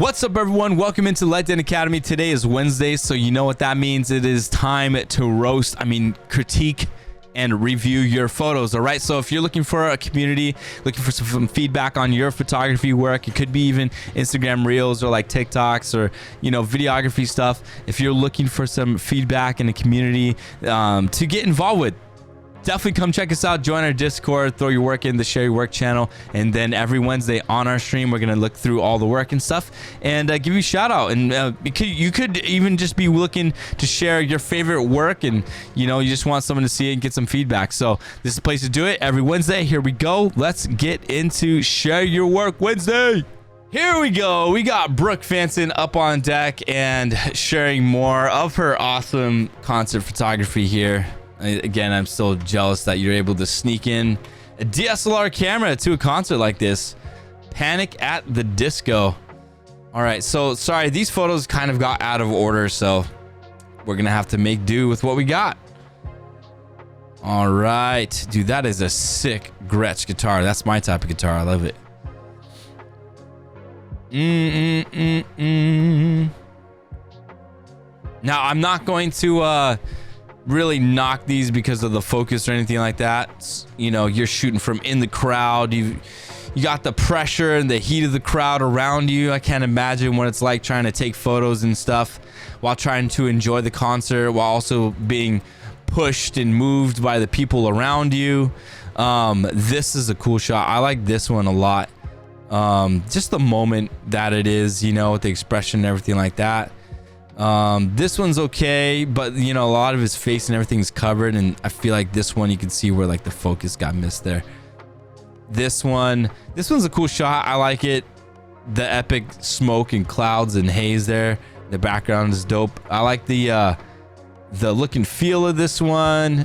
What's up, everyone? Welcome into Let Den Academy. Today is Wednesday, so you know what that means. It is time to critique and review your photos. All right, so if you're looking for a community, looking for some feedback on your photography work, it could be even Instagram reels or like TikToks or, you know, videography stuff. If you're looking for some feedback in a community to get involved with, definitely come check us out. Join our Discord, throw your work in the Share Your Work channel, and then every Wednesday on our stream we're gonna look through all the work and stuff and give you a shout out. And you could even just be looking to share your favorite work, and you know, you just want someone to see it and get some feedback. So this is the place to do it. Every Wednesday, here we go. Let's get into Share Your Work Wednesday. Here we go. We got Brooke Fanson up on deck and sharing more of her awesome concert photography here. Again, I'm still jealous that you're able to sneak in a DSLR camera to a concert like this. Panic at the Disco. All right, so sorry, these photos kind of got out of order, so we're gonna have to make do with what we got. All right, dude, that is a sick Gretsch guitar. That's my type of guitar. I love it. Now, I'm not going to really knock these because of the focus or anything like that. You know, you're shooting from in the crowd. You got the pressure and the heat of the crowd around you. I can't imagine what it's like trying to take photos and stuff while trying to enjoy the concert, while also being pushed and moved by the people around you. This is a cool shot. I like this one a lot. Just the moment that it is, you know, with the expression and everything like that. This one's okay, but you know, a lot of his face and everything's covered, and I feel like this one you can see where like the focus got missed there. This one's a cool shot. I like it. The epic smoke and clouds and haze there. The background is dope. I like the look and feel of this one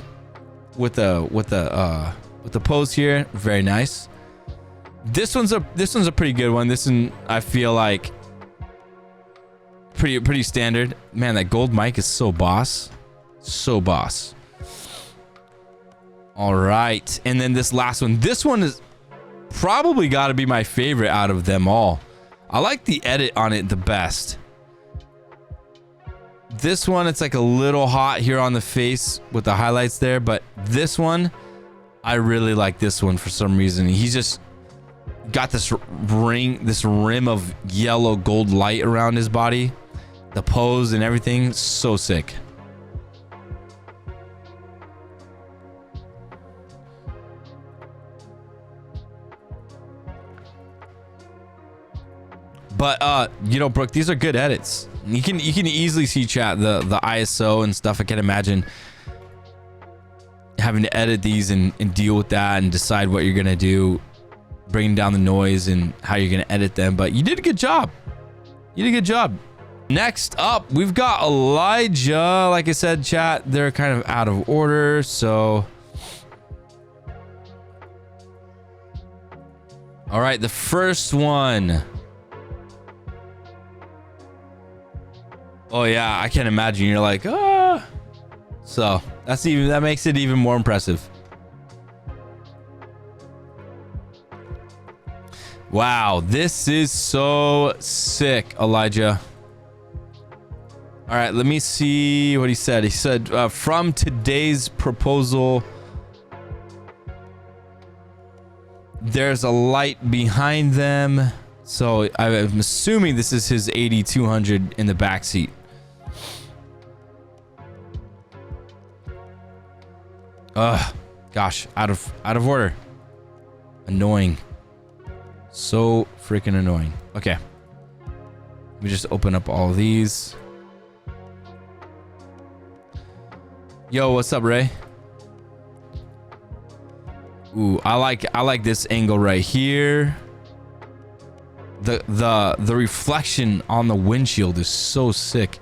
with the pose here. Very nice. This one's a pretty good one. This one I feel like pretty standard. Man, that gold mic is so boss. All right, and then this last one. This one is probably got to be my favorite out of them all. I like the edit on it the best. This one, it's like a little hot here on the face with the highlights there, but this one, I really like this one for some reason. He's just got this rim of yellow gold light around his body. The pose and everything, so sick. But you know, Brooke, these are good edits. You can easily see, chat, the ISO and stuff. I can imagine having to edit these and deal with that and decide what you're gonna do, bringing down the noise and how you're gonna edit them. But you did a good job. Next up, we've got Elijah. Like I said, chat, they're kind of out of order, so all right, the first one. Oh yeah, I can't imagine. You're like, ah. So that makes it even more impressive. Wow, this is so sick, Elijah. All right, let me see what he said. He said, from today's proposal, there's a light behind them. So I'm assuming this is his 8200 in the back seat. Gosh, out of order. Annoying. So freaking annoying. Okay. Let me just open up all of these. Yo, what's up, Ray? Ooh, I like this angle right here. The reflection on the windshield is so sick.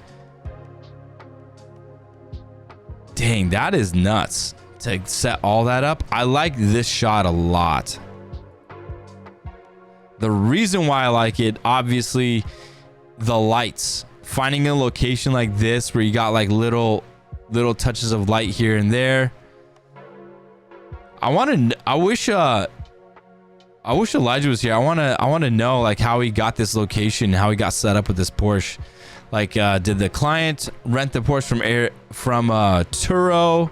Dang, that is nuts to set all that up. I like this shot a lot. The reason why I like it, obviously, the lights. Finding a location like this where you got like little touches of light here and there. I wish I wish Elijah was here. I wanna know like how he got this location, how he got set up with this Porsche. Like, did the client rent the Porsche from Turo?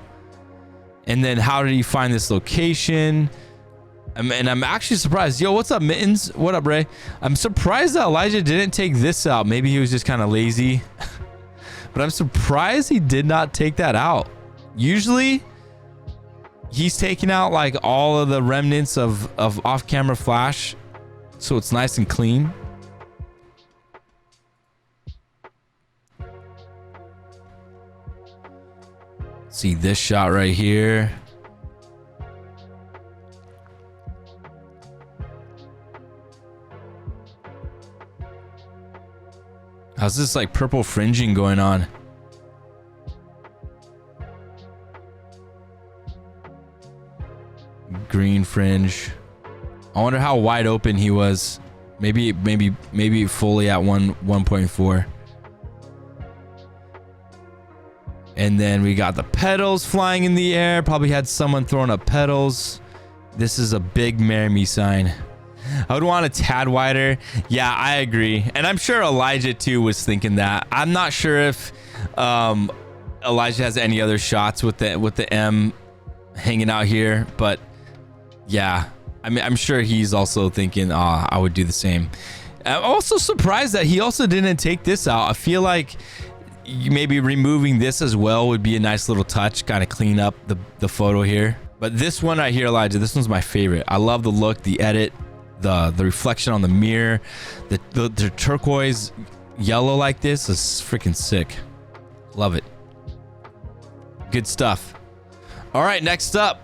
And then how did he find this location? And I'm actually surprised. Yo, what's up, Mittens? What up, Ray? I'm surprised that Elijah didn't take this out. Maybe he was just kind of lazy. But I'm surprised he did not take that out. Usually, he's taking out like all of the remnants of off-camera flash, so it's nice and clean. See this shot right here. How's this like purple fringing going on? Green fringe. I wonder how wide open he was. Maybe fully at 1.4. And then we got the pedals flying in the air. Probably had someone throwing up pedals. This is a big marry me sign. I would want a tad wider. Yeah, I agree. And I'm sure Elijah too was thinking that. I'm not sure if Elijah has any other shots with the M hanging out here, but yeah, I mean, I'm sure he's also thinking, I would do the same. I'm also surprised that he also didn't take this out. I feel like maybe removing this as well would be a nice little touch, kind of clean up the photo here. But this one right here, Elijah, this one's my favorite. I love the look, the edit, the reflection on the mirror, the turquoise yellow like this is freaking sick. Love it. Good stuff. All right, next up,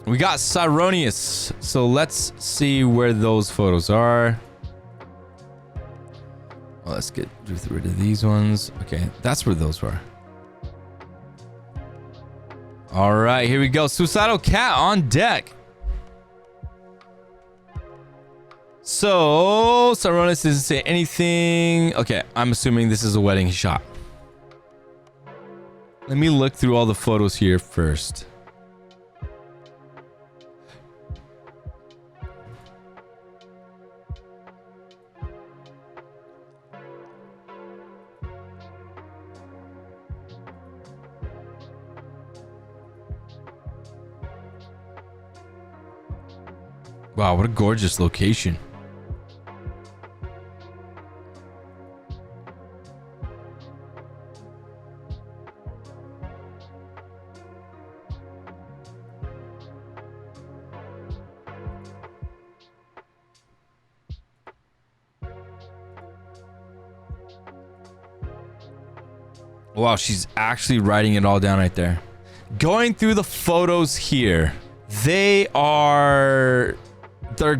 we got Syronius. So let's see where those photos are. Well, let's get rid of these ones. Okay, that's where those were. All right, here we go. Suicidal cat on deck. So Syronius doesn't say anything. Okay, I'm assuming this is a wedding shot. Let me look through all the photos here first. Wow, what a gorgeous location. Wow, she's actually writing it all down right there. Going through the photos here, they're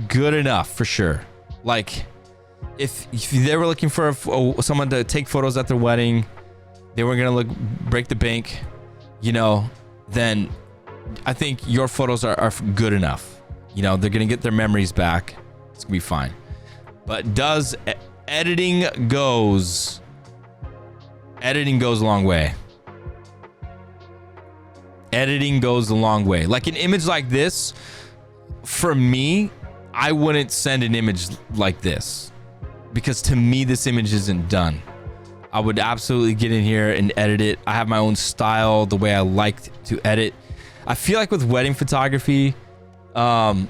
good enough for sure. Like, if they were looking for someone to take photos at their wedding, they were gonna break the bank, you know, then I think your photos are good enough. You know, they're gonna get their memories back. It's gonna be fine. But editing goes a long way. Editing goes a long way. Like an image like this, for me, I wouldn't send an image like this because to me, this image isn't done. I would absolutely get in here and edit it. I have my own style, the way I like to edit. I feel like with wedding photography, the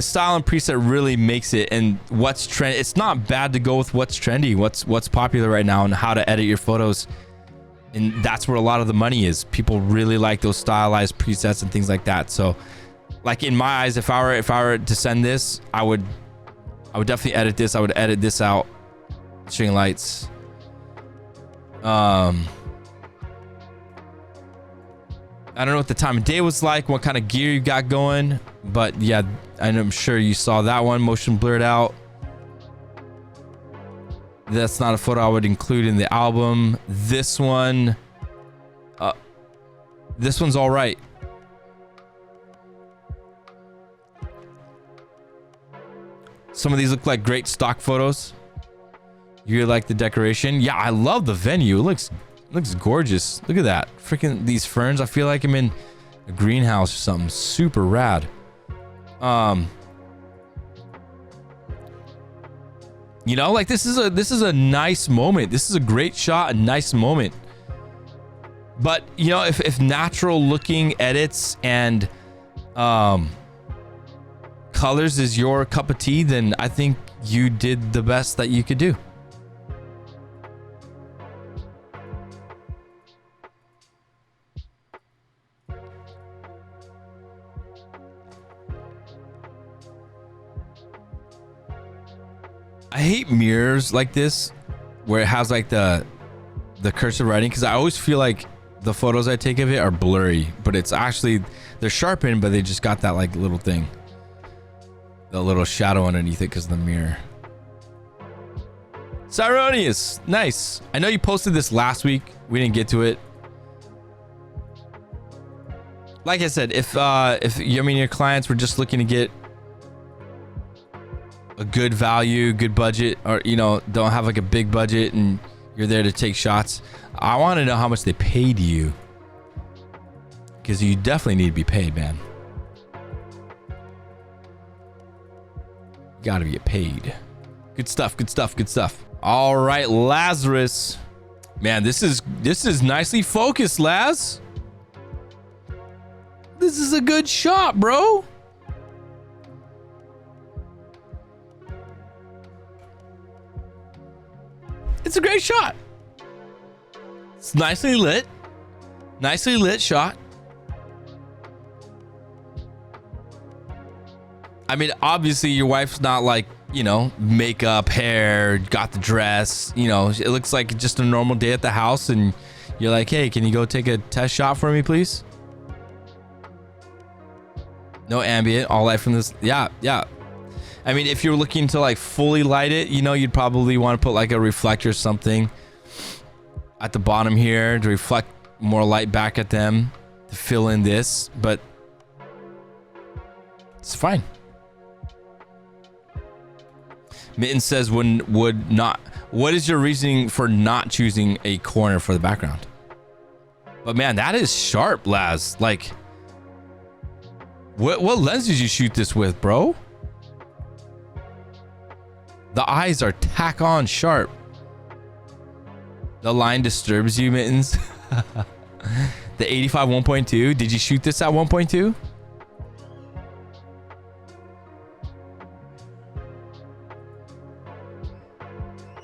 style and preset really makes it, and what's trend. It's not bad to go with what's trendy, what's popular right now, and how to edit your photos. And that's where a lot of the money is. People really like those stylized presets and things like that. So, like in my eyes, if I were to send this, I would definitely edit this. I would edit this out. String lights. I don't know what the time of day was like, what kind of gear you got going, but yeah, I'm sure you saw that one, motion blurred out. That's not a photo I would include in the album. This one's all right. Some of these look like great stock photos. You like the decoration? Yeah, I love the venue. It looks gorgeous. Look at that. Freaking these ferns. I feel like I'm in a greenhouse or something super rad. You know, like this is a nice moment. This is a great shot, a nice moment. But you know, if natural looking edits and colors is your cup of tea, then I think you did the best that you could do. I hate mirrors like this where it has like the cursive writing, because I always feel like the photos I take of it are blurry, but it's actually, they're sharpened, but they just got that like little thing, the little shadow underneath it because of the mirror. Syronius, nice. I know you posted this last week. We didn't get to it. Like I said, if you, I mean, your clients were just looking to get a good value, good budget, or you know, don't have like a big budget and you're there to take shots, I want to know how much they paid you, because you definitely need to be paid, man. You gotta get paid. Good stuff, good stuff, good stuff. All right, Lazarus, man, this is nicely focused, Laz. This is a good shot, bro. It's a great shot. It's nicely lit shot. I mean, obviously your wife's not like, you know, makeup, hair, got the dress, you know, it looks like just a normal day at the house, and you're like, hey, can you go take a test shot for me, please? No ambient, all light from this. Yeah. I mean, if you're looking to like fully light it, you know, you'd probably want to put like a reflector or something at the bottom here to reflect more light back at them to fill in this, but it's fine. Mitten says what is your reasoning for not choosing a corner for the background? But man, that is sharp, Laz. Like, what lens did you shoot this with, bro? The eyes are tack on sharp. The line disturbs you, Mittens. The 85 1.2. Did you shoot this at 1.2? You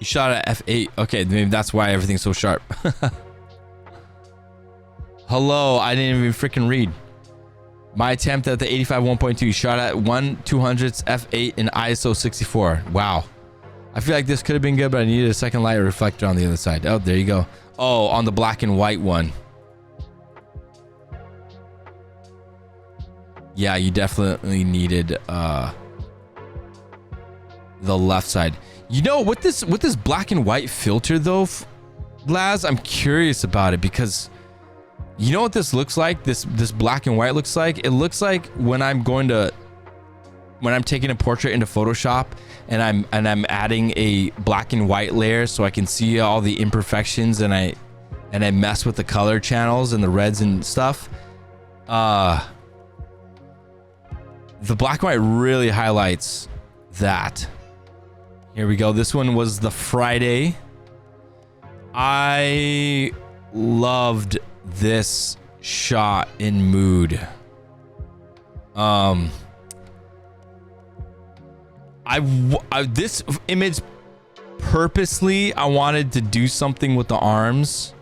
shot at f8. Okay, maybe that's why everything's so sharp. Hello, I didn't even freaking read. My attempt at the 85 1.2 shot at 1/200th f8 in ISO 64. Wow. I feel like this could have been good, but I needed a second light reflector on the other side. Oh, there you go. Oh, on the black and white one. Yeah, you definitely needed the left side. You know, with this black and white filter though, Laz, I'm curious about it, because you know what this looks like? This black and white looks like? It looks like when I'm taking a portrait into Photoshop and I'm adding a black and white layer so I can see all the imperfections, and I mess with the color channels and the reds and stuff. The black and white really highlights that. Here we go. This one was the Friday. I loved this shot in mood. This image purposely, I wanted to do something with the arms,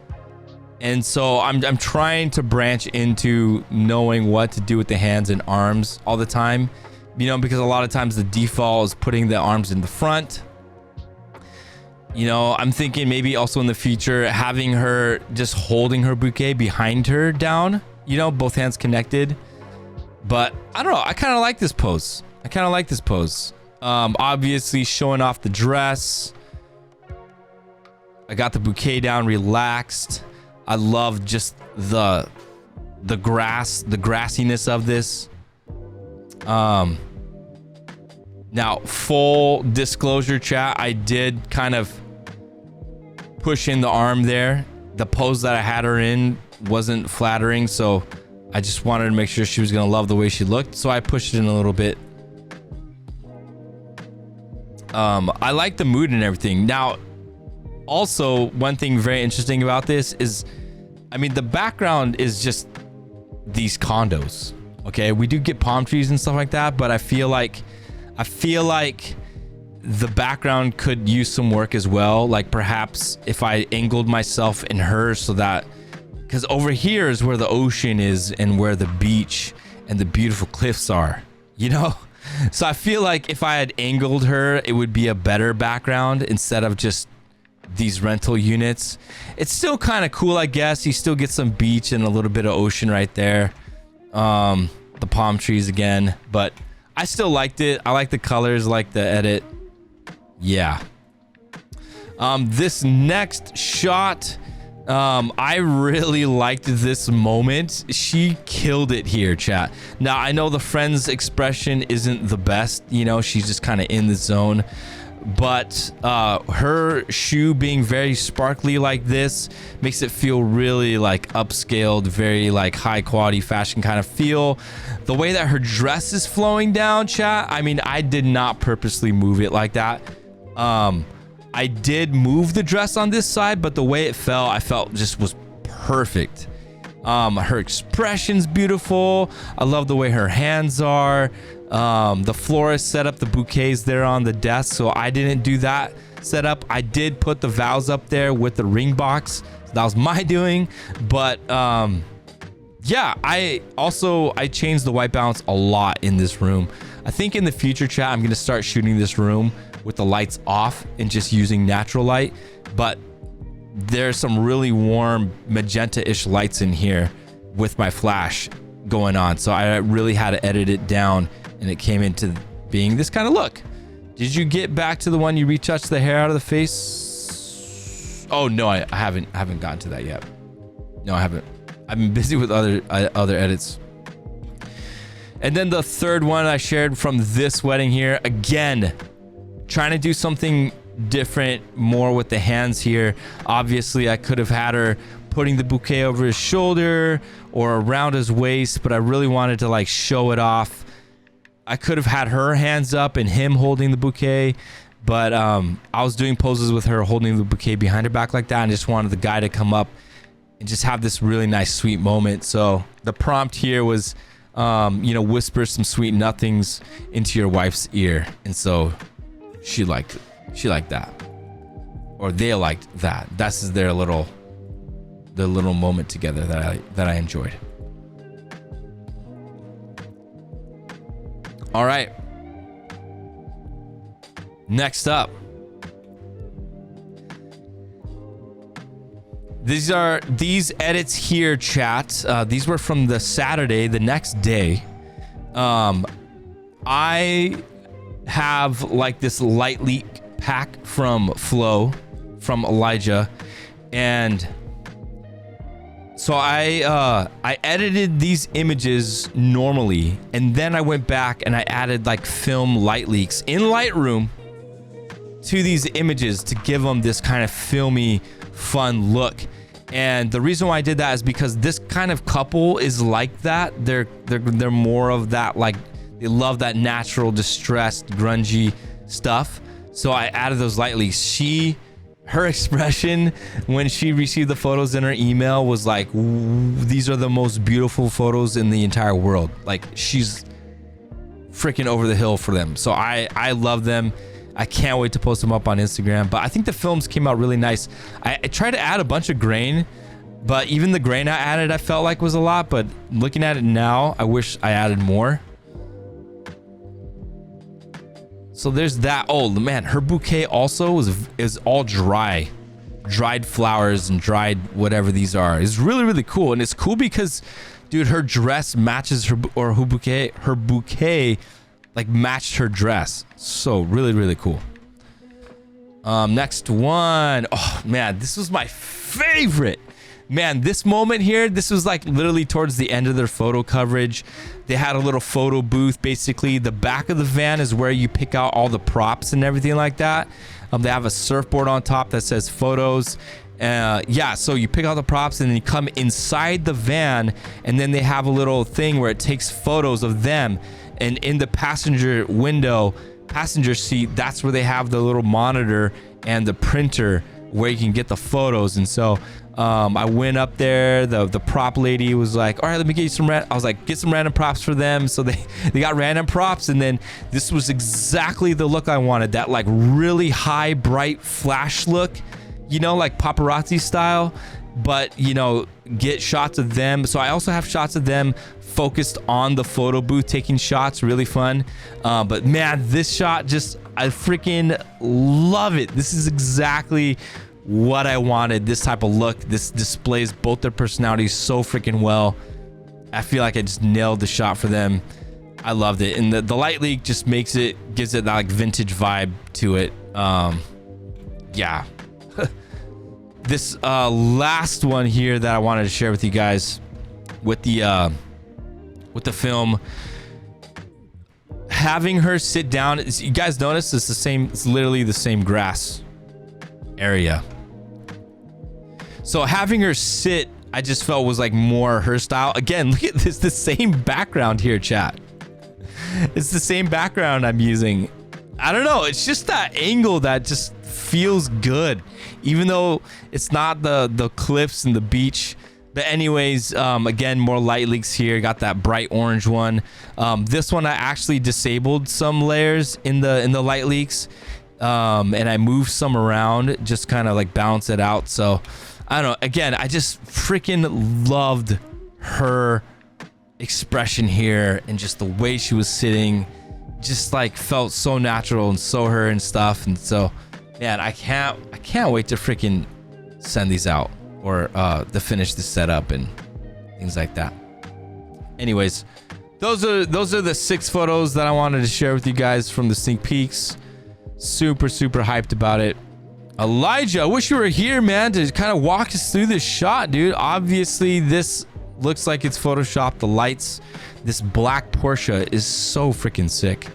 and so I'm trying to branch into knowing what to do with the hands and arms all the time, you know, because a lot of times the default is putting the arms in the front. You know, I'm thinking maybe also in the future having her just holding her bouquet behind her down, you know, both hands connected. But I don't know, I kind of like this pose. Obviously showing off the dress. I got the bouquet down, relaxed. I love just the grassiness of this. Now, full disclosure, chat, I did kind of push in the arm there. The pose that I had her in wasn't flattering, so I just wanted to make sure she was gonna love the way she looked, so I pushed it in a little bit. I like the mood and everything. Now, also, one thing very interesting about this is, I mean, the background is just these condos. Okay, we do get palm trees and stuff like that, but I feel like the background could use some work as well. Like perhaps if I angled myself in her so that, because over here is where the ocean is and where the beach and the beautiful cliffs are, you know? So I feel like if I had angled her, it would be a better background instead of just these rental units. It's still kind of cool, I guess. You still get some beach and a little bit of ocean right there. The palm trees again, but I still liked it. I like the colors, like the edit. Yeah. This next shot, I really liked this moment. She killed it here, chat. Now, I know the friend's expression isn't the best, you know, she's just kind of in the zone, but her shoe being very sparkly like this makes it feel really like upscaled, very like high quality fashion kind of feel. The way that her dress is flowing down, chat, I mean, I did not purposely move it like that. I did move the dress on this side, but the way it fell, I felt just was perfect. Her expression's beautiful. I love the way her hands are. The florist set up the bouquets there on the desk, so I didn't do that setup. I did put the vows up there with the ring box. So that was my doing, but yeah, I changed the white balance a lot in this room. I think in the future, chat, I'm gonna start shooting this room with the lights off and just using natural light, but there's some really warm magenta-ish lights in here with my flash going on, so I really had to edit it down, and it came into being this kind of look. Did you get back to the one you retouched the hair out of the face? Oh no, I haven't gotten to that yet. No, I haven't. I've been busy with other edits. And then the third one I shared from this wedding here, again, trying to do something different, more with the hands here. Obviously, I could have had her putting the bouquet over his shoulder or around his waist, but I really wanted to like show it off. I could have had her hands up and him holding the bouquet, but I was doing poses with her holding the bouquet behind her back like that, and just wanted the guy to come up and just have this really nice sweet moment. So the prompt here was, you know, whisper some sweet nothings into your wife's ear, and so she liked it. She liked that, or they liked that. That's their little moment together that I enjoyed. All right, next up, these edits here, chat. These were from the Saturday, the next day. I have like this light leak pack from Flo, from Elijah, and so I edited these images normally, and then I went back and I added like film light leaks in Lightroom to these images to give them this kind of filmy, fun look. And the reason why I did that is because this kind of couple is like that. They're more of that, like they love that natural, distressed, grungy stuff. So I added those light leaks. Her expression when she received the photos in her email was like, these are the most beautiful photos in the entire world. Like, she's freaking over the hill for them. So I love them. I can't wait to post them up on Instagram. But I think the films came out really nice. I tried to add a bunch of grain, but even the grain I added, I felt like was a lot. But looking at it now, I wish I added more. So there's that. Oh man, her bouquet also is all dried flowers and dried whatever these are. It's really, really cool. And it's cool because, dude, her dress matches her bouquet like matched her dress. So really, really cool. Next one. Oh man, this was my favorite. Man, this moment here, this was like literally towards the end of their photo coverage. They had a little photo booth. Basically, the back of the van is where you pick out all the props and everything like that. They have a surfboard on top that says photos, Yeah, so you pick out the props and then you come inside the van, and then they have a little thing where it takes photos of them, and in the passenger seat, that's where they have the little monitor and the printer where you can get the photos. And so I went up there, the prop lady was like, all right, let me get you some I was like, get some random props for them. So they got random props, and then this was exactly the look I wanted, that like really high bright flash look, you know, like paparazzi style, but you know, get shots of them. So I also have shots of them focused on the photo booth taking shots, really fun. But man, this shot, just I freaking love it. This is exactly what I wanted, this type of look. This displays both their personalities so freaking well. I feel like I just nailed the shot for them. I loved it, and the light leak just gives it that like vintage vibe to it. Yeah. This last one here that I wanted to share with you guys with the film, having her sit down, you guys notice it's literally the same grass area. So having her sit, I just felt was like more her style. Again, look at this, the same background here, chat. It's the same background I'm using. I don't know, it's just that angle that just feels good, even though it's not the cliffs and the beach. But anyways, again, more light leaks here. Got that bright orange one. This one I actually disabled some layers in the light leaks, and I moved some around, just kind of like balance it out. So I don't know, again, I just freaking loved her expression here, and just the way she was sitting just like felt so natural and so her and stuff. And so man, I can't wait to freaking send these out, or to finish the setup and things like that. Anyways, those are the 6 photos that I wanted to share with you guys from the sneak peeks. Super hyped about it. Elijah, I wish you were here, man, to kind of walk us through this shot, dude. Obviously this looks like it's photoshopped. The lights, this black Porsche is so freaking sick.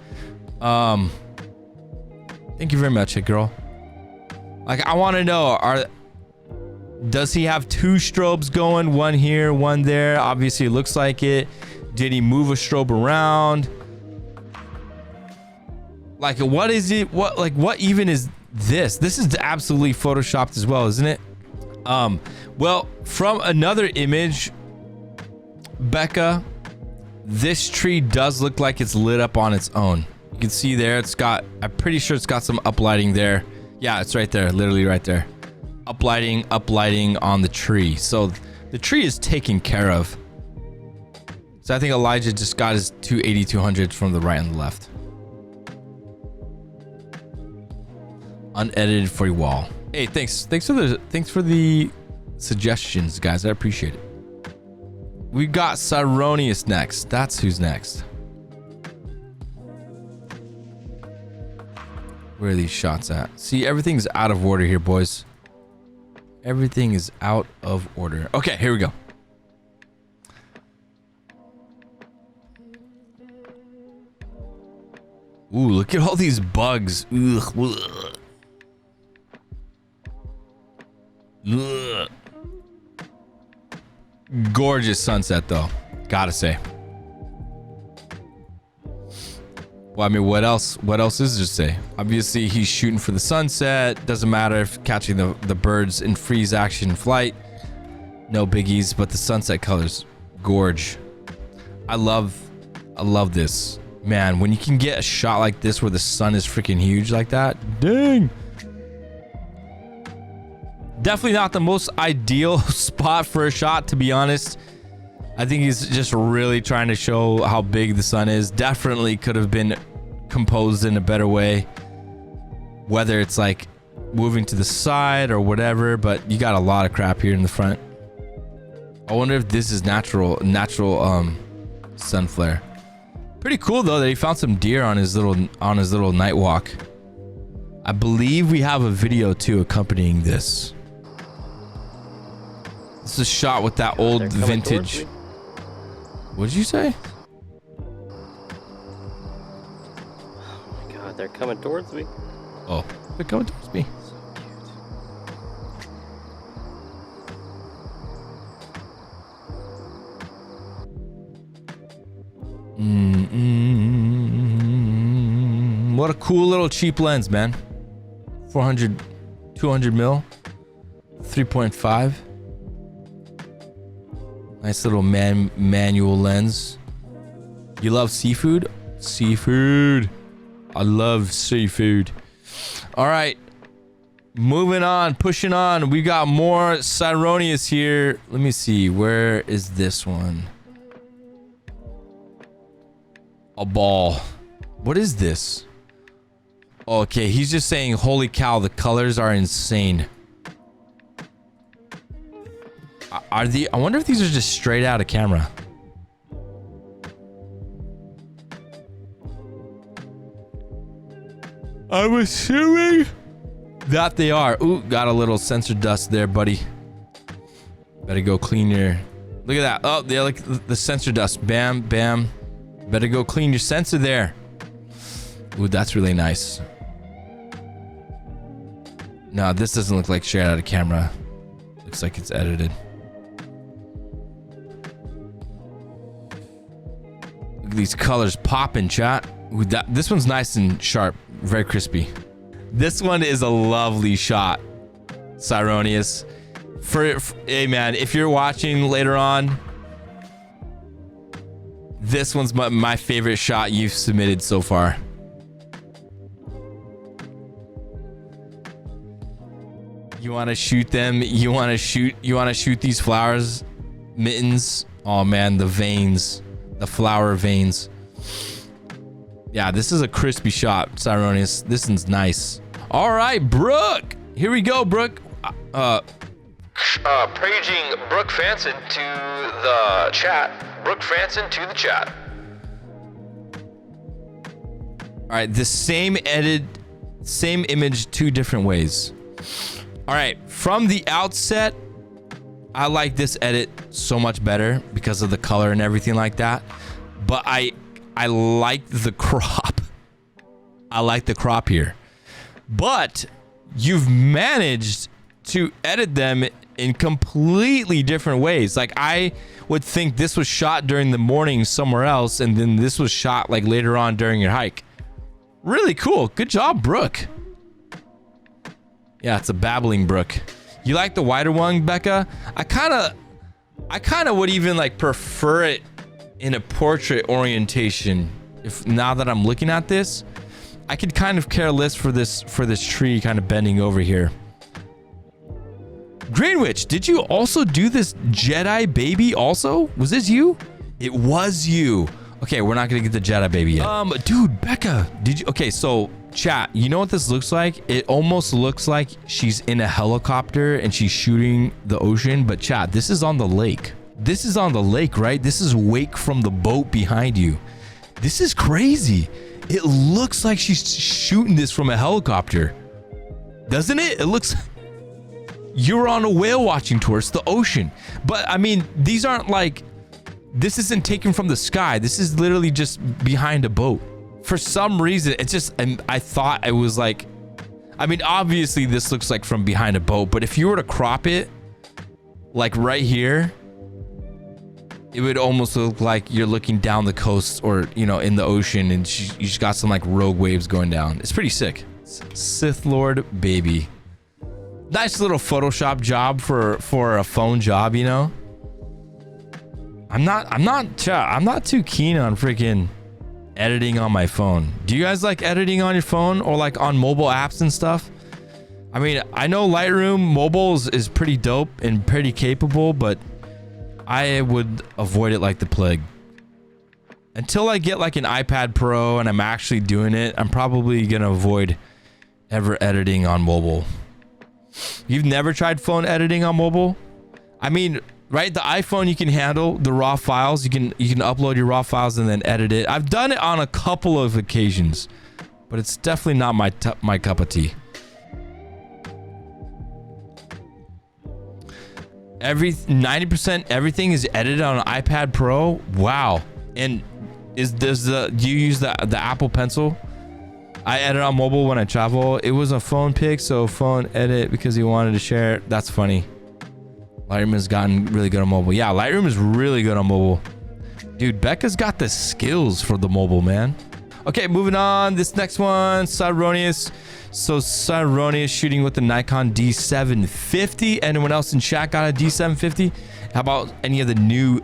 Thank you very much, hey girl. Like, I want to know, does he have 2 strobes going, one here, one there? Obviously it looks like it. Did he move a strobe around? Like, what is it? What even is this? This is absolutely photoshopped as well, isn't it? Well, from another image, Becca, this tree does look like it's lit up on its own. You can see there, I'm pretty sure it's got some uplighting there. Yeah, it's right there, literally right there. Uplighting on the tree. So the tree is taken care of. So I think Elijah just got his 280-200s from the right and the left. Unedited for your wall. Hey, thanks for the suggestions, guys. I appreciate it. We got Syronius next. That's who's next. Where are these shots at? See, everything's out of order here, boys. Everything is out of order. Okay, here we go. Ooh, look at all these bugs. Ugh. Ugh. Gorgeous sunset, though. Gotta say. Well, I mean, what else is there to say? Obviously, he's shooting for the sunset. Doesn't matter if catching the birds in freeze action flight. No biggies, but the sunset colors, gorge. I love this. Man, when you can get a shot like this where the sun is freaking huge like that, dang. Definitely not the most ideal spot for a shot, to be honest. I think he's just really trying to show how big the sun is. Definitely could have been composed in a better way, whether it's like moving to the side or whatever, but you got a lot of crap here in the front. I wonder if this is natural sun flare. Pretty cool though that he found some deer on his little night walk. I believe we have a video too accompanying this. This is a shot with that old vintage. What did you say? Oh my god, they're coming towards me. Oh, they're coming towards me. What a cool little cheap lens, man. 400, 200 mil, 3.5. Nice little manual lens. You love seafood? Seafood. I love seafood. All right. Moving on, pushing on. We got more Syronius here. Let me see. Where is this one? A ball. What is this? Okay, he's just saying, holy cow, the colors are insane. I wonder if these are just straight out of camera. I'm assuming that they are. Ooh, got a little sensor dust there, buddy. Better go clean your... Look at that. Oh, they like the sensor dust. Bam, bam. Better go clean your sensor there. Ooh, that's really nice. No, this doesn't look like straight out of camera. Looks like it's edited. Look at these colors popping, chat. Ooh, this one's nice and sharp. Very crispy. This one is a lovely shot, Syronius. Hey man, if you're watching later on, this one's my favorite shot you've submitted so far. You want to shoot them? You want to shoot these flowers, mittens? Oh man, the veins, the flower veins. Yeah, this is a crispy shot, Syronius. This one's nice. All right, Brooke. Here we go, Brooke. Paging Brooke Fanson to the chat. Brooke Fanson to the chat. All right, the same edit, same image, two different ways. All right, from the outset, I like this edit so much better because of the color and everything like that. But I like the crop. I like the crop here. But you've managed to edit them in completely different ways. Like, I would think this was shot during the morning somewhere else, and then this was shot like later on during your hike. Really cool. Good job, Brooke. Yeah, it's a babbling Brooke. You like the wider one, Becca? I kind of would even like prefer it in a portrait orientation. If now that I'm looking at this, I could kind of care less for this tree kind of bending over here. Greenwitch, did you also do this Jedi baby also? Was this you? It was you. Okay, we're not gonna get the Jedi baby yet. Dude, Becca, did you? Okay, so chat, you know what this looks like? It almost looks like she's in a helicopter and she's shooting the ocean, but chat, this is on the lake. This is on the lake, right? This is wake from the boat behind you. This is crazy. It looks like she's shooting this from a helicopter. Doesn't it? It looks... You're on a whale watching tour. It's the ocean. But, I mean, these aren't like... This isn't taken from the sky. This is literally just behind a boat. For some reason, it's just... And I thought it was like... I mean, obviously, this looks like from behind a boat. But if you were to crop it, like right here... It would almost look like you're looking down the coast or, you know, in the ocean, and you just got some like rogue waves going down. It's pretty sick. Sith Lord baby. Nice little Photoshop job for a phone job, you know. I'm not too keen on freaking editing on my phone. Do you guys like editing on your phone or like on mobile apps and stuff? I mean, I know Lightroom mobile is pretty dope and pretty capable, but I would avoid it like the plague. Until I get like an iPad Pro and I'm actually doing it, I'm probably gonna avoid ever editing on mobile. You've never tried phone editing on mobile? I mean, right, the iPhone, you can handle the raw files. You can upload your raw files and then edit it. I've done it on a couple of occasions, but it's definitely not my cup of tea. 90% everything is edited on an iPad Pro. Wow. And do you use the Apple Pencil? I edit on mobile when I travel. It was a phone pic, so phone edit because he wanted to share it. That's funny. Lightroom has gotten really good on mobile. Yeah, Lightroom is really good on mobile. Dude, Becca's got the skills for the mobile, man. Okay, moving on. This next one, Syronius. So Syronius shooting with the Nikon D750. Anyone else in chat got a D750? How about any of the newbies?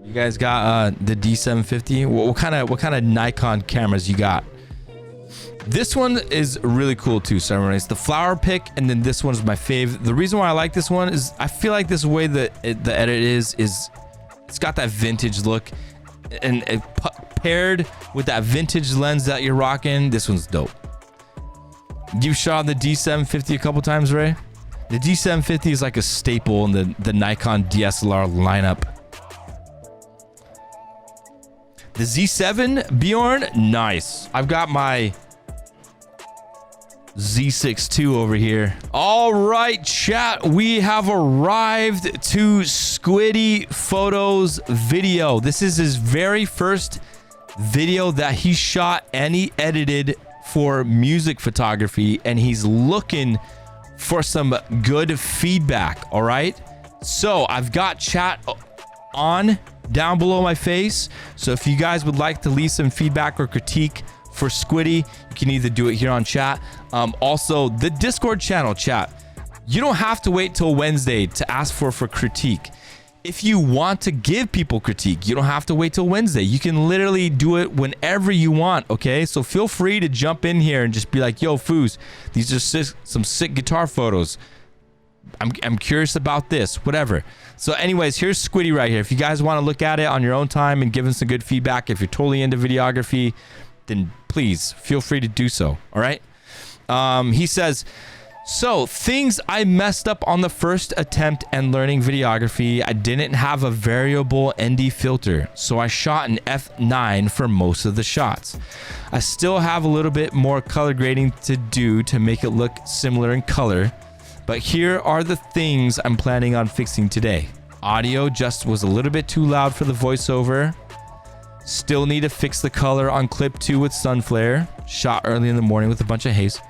You guys got the D750? What kind of Nikon cameras you got? This one is really cool too, Syronius. The flower pick, and then this one is my fave. The reason why I like this one is I feel like this way the edit is it's got that vintage look, and paired with that vintage lens that you're rocking, this one's dope. You've shot the D750 a couple times, Ray? The D750 is like a staple in the Nikon DSLR lineup. The Z7 Bjorn, nice. I've got my Z6 II over here. All right, chat, we have arrived to Squiddy Photo's video. This is his very first video that he shot and he edited for music photography, and he's looking for some good feedback. All right, so I've got chat on down below my face, so if you guys would like to leave some feedback or critique for Squiddy, you can either do it here on chat. Also the Discord channel, chat, you don't have to wait till Wednesday to ask for critique. If you want to give people critique, you don't have to wait till Wednesday. You can literally do it whenever you want. Okay, so feel free to jump in here and just be like, yo, Phooze, these are some sick guitar photos. I'm curious about this, whatever. So anyways, here's Squiddy right here. If you guys want to look at it on your own time and give him some good feedback, if you're totally into videography, then please feel free to do so. All right. He says, so things I messed up on the first attempt and learning videography. I didn't have a variable ND filter, so I shot an f9 for most of the shots. I still have a little bit more color grading to do to make it look similar in color, but here are the things I'm planning on fixing today. Audio just was a little bit too loud for the voiceover. Still need to fix the color on clip 2 with sun flare, shot early in the morning with a bunch of haze.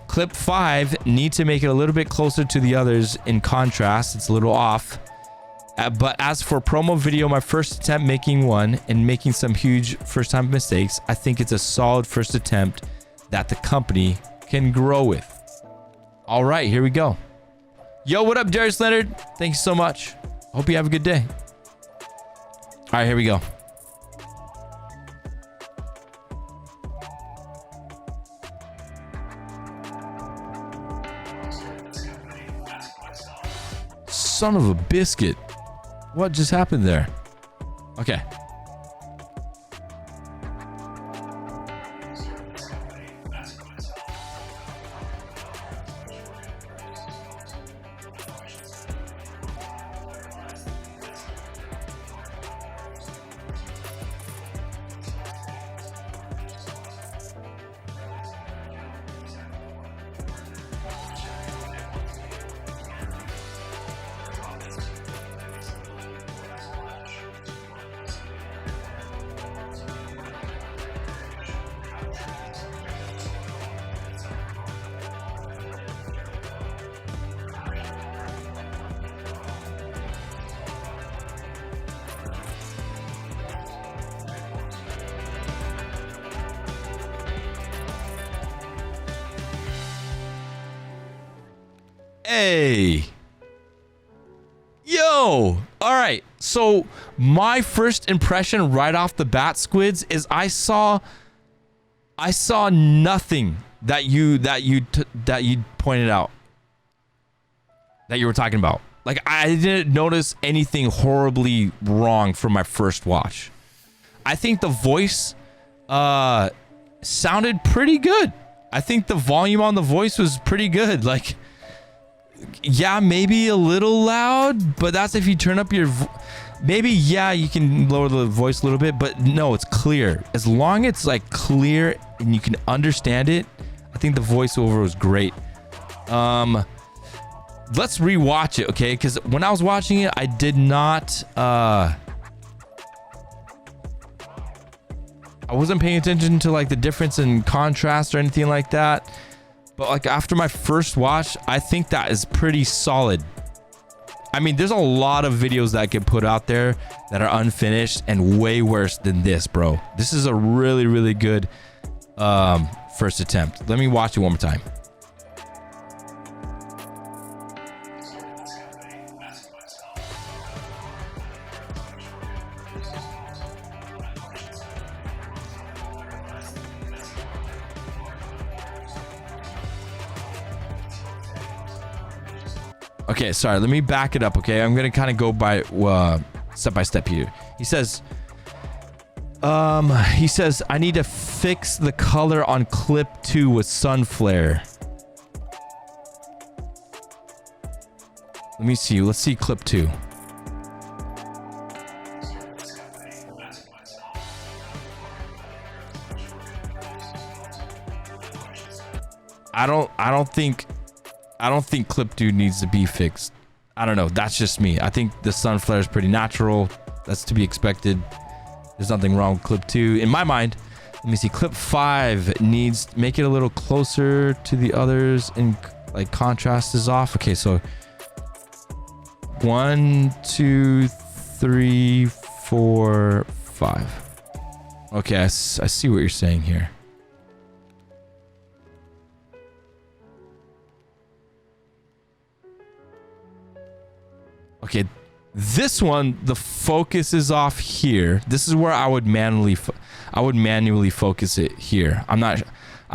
Clip 5, need to make it a little bit closer to the others in contrast, it's a little off. But as for promo video, my first attempt making one and making some huge first time mistakes, I think it's a solid first attempt that the company can grow with. All right, here we go. Yo, what up, Darious Leonhard? Thank you so much. Hope you have a good day. All right, here we go. Son of a biscuit. What just happened there? Okay. Hey. Yo. All right. So my first impression right off the bat, Squids, is I saw nothing that you pointed out that you were talking about. Like, I didn't notice anything horribly wrong from my first watch. I think the voice sounded pretty good. I think the volume on the voice was pretty good. Like, yeah, maybe a little loud, but that's if you turn up your maybe, yeah, you can lower the voice a little bit, but no, it's clear. As long as it's like clear and you can understand it, I think the voiceover was great. Let's rewatch it, okay? Because when I was watching it, I did not I wasn't paying attention to like the difference in contrast or anything like that. But like after my first watch, I think that is pretty solid. I mean, there's a lot of videos that get put out there that are unfinished and way worse than this, bro. This is a really, really good first attempt. Let me watch it one more time. Okay, sorry, let me back it up, okay? I'm gonna kind of go by step by step here. He says, I need to fix the color on clip 2 with sun flare. Let me see. Let's see clip 2. I don't think clip 2 needs to be fixed. I don't know. That's just me. I think the sun flare is pretty natural. That's to be expected. There's nothing wrong with clip 2 in my mind. Let me see. Clip 5 needs make it a little closer to the others and like contrast is off. Okay, so 1, 2, 3, 4, 5. Okay, I see what you're saying here. Okay, this one, the focus is off here. This is where I would manually focus it here. I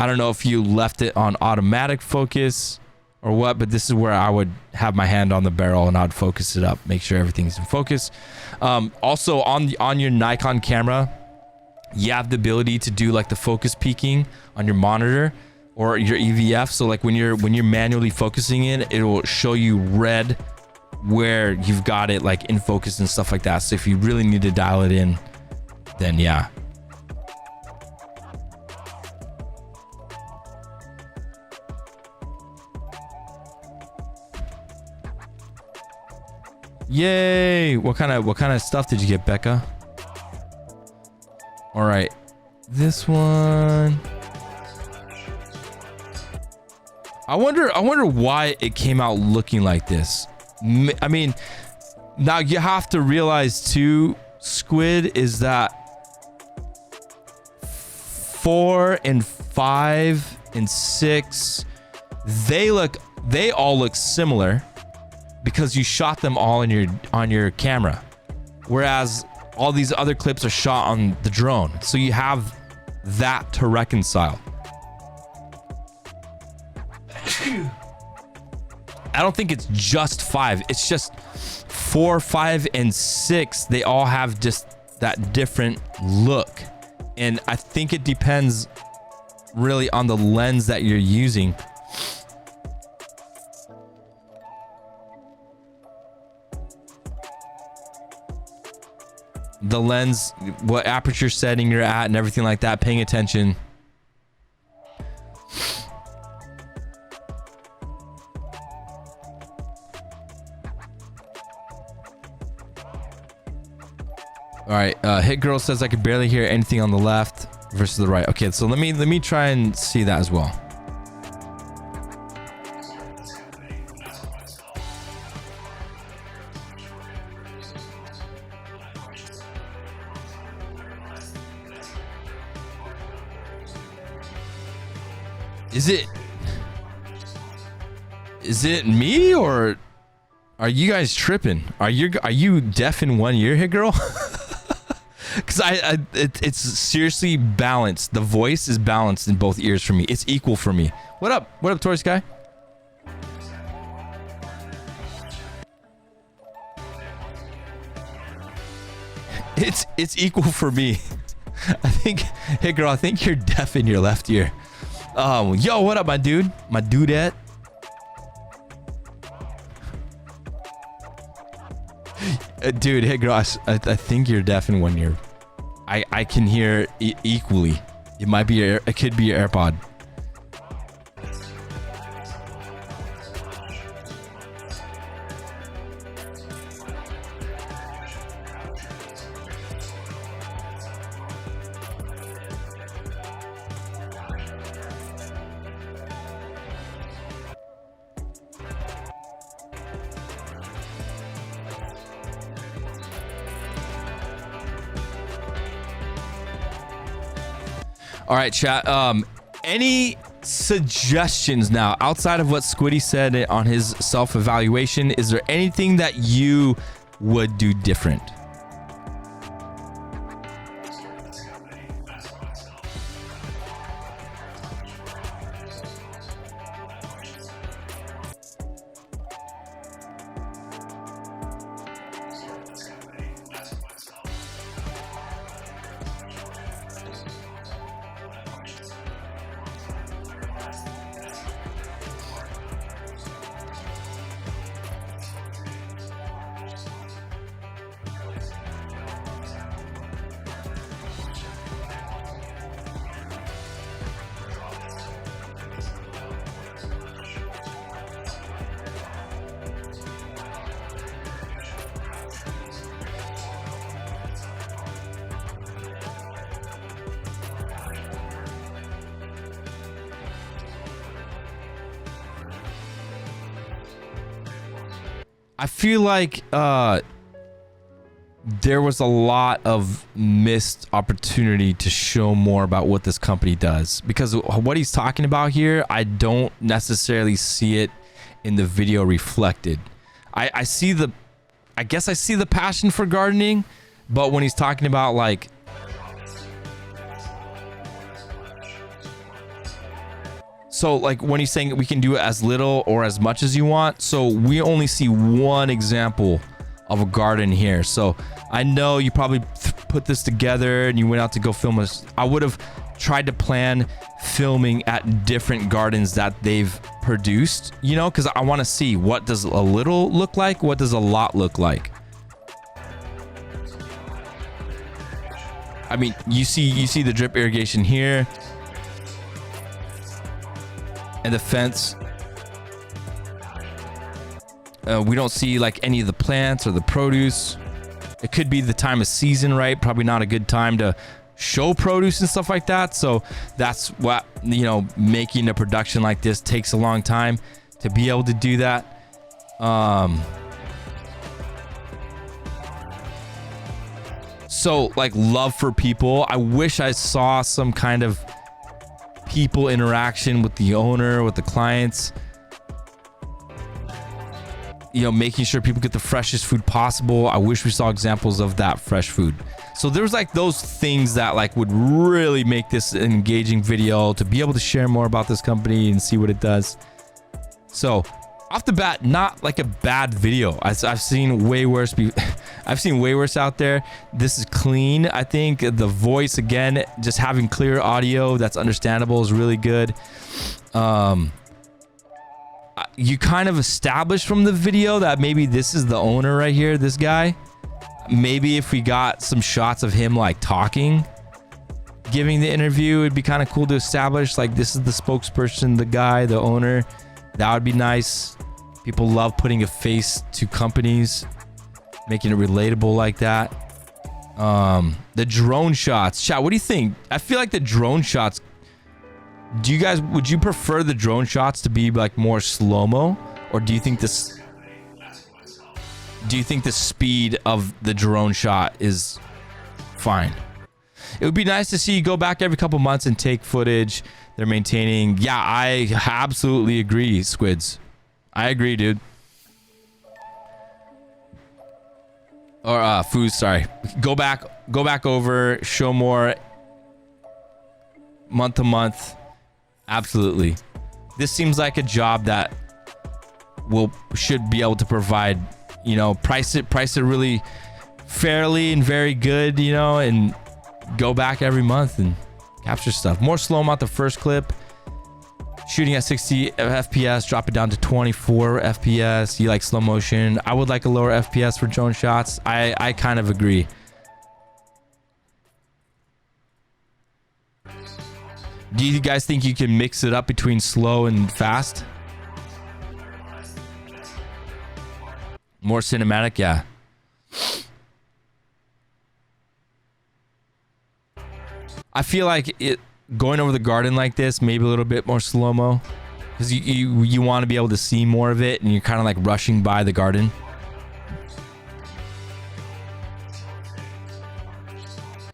don't know if you left it on automatic focus or what, but this is where I would have my hand on the barrel and I'd focus it up, make sure everything's in focus. Also on your Nikon camera, you have the ability to do like the focus peaking on your monitor or your EVF. So like when you're manually focusing it, it will show you red where you've got it like in focus and stuff like that. So if you really need to dial it in, then yeah. Yay! What kind of stuff did you get, Becca? All right, this one. I wonder why it came out looking like this. I mean, now you have to realize too, Squid, is that 4 and 5 and 6, they all look similar because you shot them all on your camera, whereas all these other clips are shot on the drone. So you have that to reconcile. I don't think it's just 5. It's just 4, 5, and 6. They all have just that different look. And I think it depends really on the lens that you're using. The lens, what aperture setting you're at and everything like that, paying attention. All right, Hit Girl says I could barely hear anything on the left versus the right. Okay, so let me try and see that as well. Is it me or are you guys tripping? Are you deaf in one ear, Hit Girl? Because it's seriously balanced. The voice is balanced in both ears for me. It's equal for me. What up, Taurus guy? It's equal for me. I think, hey girl, I think you're deaf in your left ear. Yo, what up, my dude? My dudette. Dude, hey girl, I think you're deaf in one ear. I can hear equally. It might be it could be your AirPod. All right, chat. Any suggestions now outside of what Squiddy said on his self-evaluation? Is there anything that you would do different? I feel like there was a lot of missed opportunity to show more about what this company does, because what he's talking about here, I don't necessarily see it in the video reflected. I see the, I guess I see the passion for gardening, but when he's talking about like so like when he's saying we can do it as little or as much as you want, so we only see one example of a garden here. So I know you probably put this together and you went out to go film this. I would have tried to plan filming at different gardens that they've produced, you know, because I want to see what does a little look like, what does a lot look like. I mean, you see the drip irrigation here and the fence. We don't see like any of the plants or the produce. It could be the time of season, right? Probably not a good time to show produce and stuff like that. So that's what, you know, making a production like this takes a long time to be able to do that. So like love for people. I wish I saw some kind of people interaction with the owner, with the clients, you know, making sure people get the freshest food possible. I wish we saw examples of that fresh food. So there's like those things that like would really make this an engaging video, to be able to share more about this company and see what it does. So off the bat, not like a bad video. I've seen way worse. I've seen way worse out there. This is clean. I think the voice, again, just having clear audio that's understandable is really good. You kind of established from the video that maybe this is the owner right here, this guy. Maybe if we got some shots of him like talking, giving the interview, it'd be kind of cool to establish like this is the spokesperson, the guy, the owner. That would be nice. People love putting a face to companies, making it relatable like that. The drone shots, chat, what do you think? I feel like the drone shots, would you prefer the drone shots to be like more slow-mo, or do you think the speed of the drone shot is fine? It would be nice to see you go back every couple months and take footage. They're maintaining. Yeah, I absolutely agree, Squids. I agree, dude. Or Phooze, sorry. Go back over, show more month to month. Absolutely. This seems like a job that should be able to provide, you know, price it really fairly and very good, you know, and go back every month and capture stuff. More slow-mo at the first clip. Shooting at 60 FPS, drop it down to 24 FPS. You like slow motion. I would like a lower FPS for drone shots. I kind of agree. Do you guys think you can mix it up between slow and fast? More cinematic, yeah. I feel like going over the garden like this, maybe a little bit more slow-mo, because you want to be able to see more of it, and you're kind of like rushing by the garden.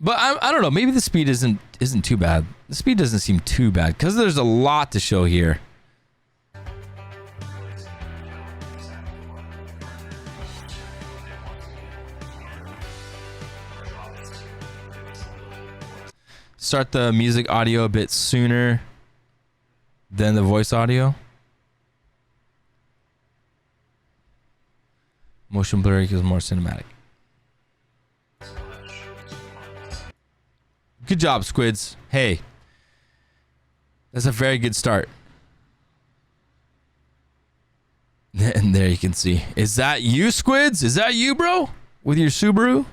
But I don't know. Maybe the speed isn't too bad. The speed doesn't seem too bad because there's a lot to show here. Start the music audio a bit sooner than the voice audio. Motion blur equals more cinematic. Good job, Squids. Hey, that's a very good start. And there you can see. Is that you, Squids? Is that you, bro? With your Subaru?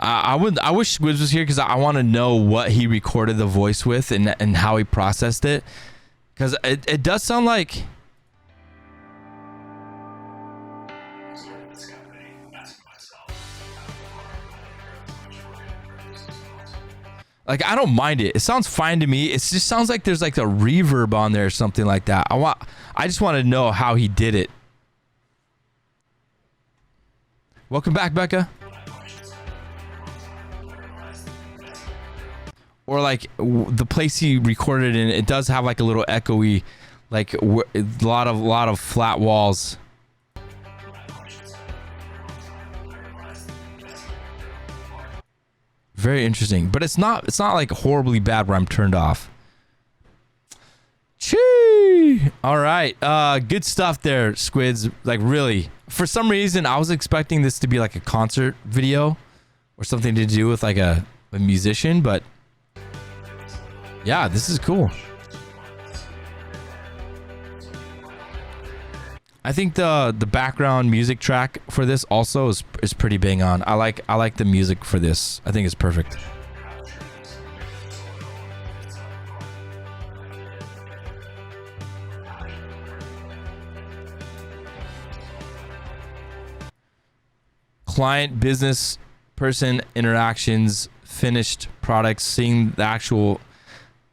I wish Squids was here because I want to know what he recorded the voice with and how he processed it, because it does sound like I don't mind it. It sounds fine to me. It just sounds like there's like a reverb on there or something like that. I just want to know how he did it. Welcome back, Becca. Or like the place he recorded in, it does have like a little echoey, like a lot of flat walls. Very interesting, but it's not like horribly bad where I'm turned off. Chee! All right, good stuff there, Squids. Like really, for some reason I was expecting this to be like a concert video or something to do with like a musician, but yeah, this is cool. I think the background music track for this also is pretty bang on. I like the music for this. I think it's perfect. Client, business, person interactions, finished products, seeing the actual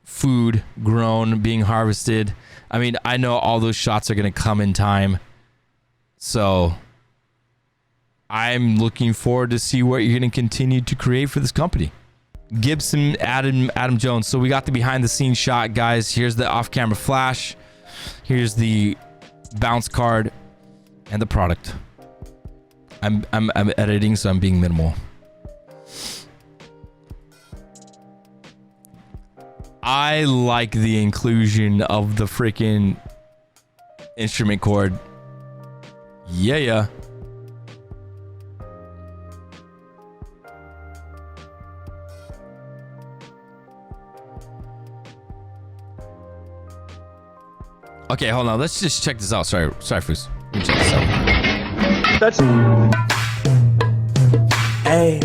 food grown, being harvested. I mean, I know all those shots are going to come in time. So I'm looking forward to see what you're going to continue to create for this company. Gibson, Adam Jones. So we got the behind the scenes shot, guys. Here's the off camera flash. Here's the bounce card and the product. I'm editing, so I'm being minimal. I like the inclusion of the freaking instrument cord. Yeah. Okay, hold on. Let's just check this out. Sorry, Phooze. Let me check this out. That's hey.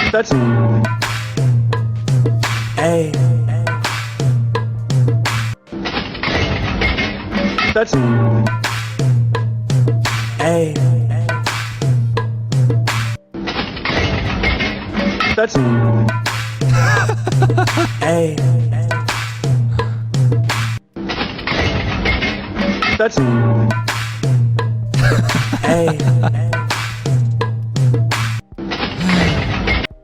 That's hey. That's hey. That's hey. That's hey.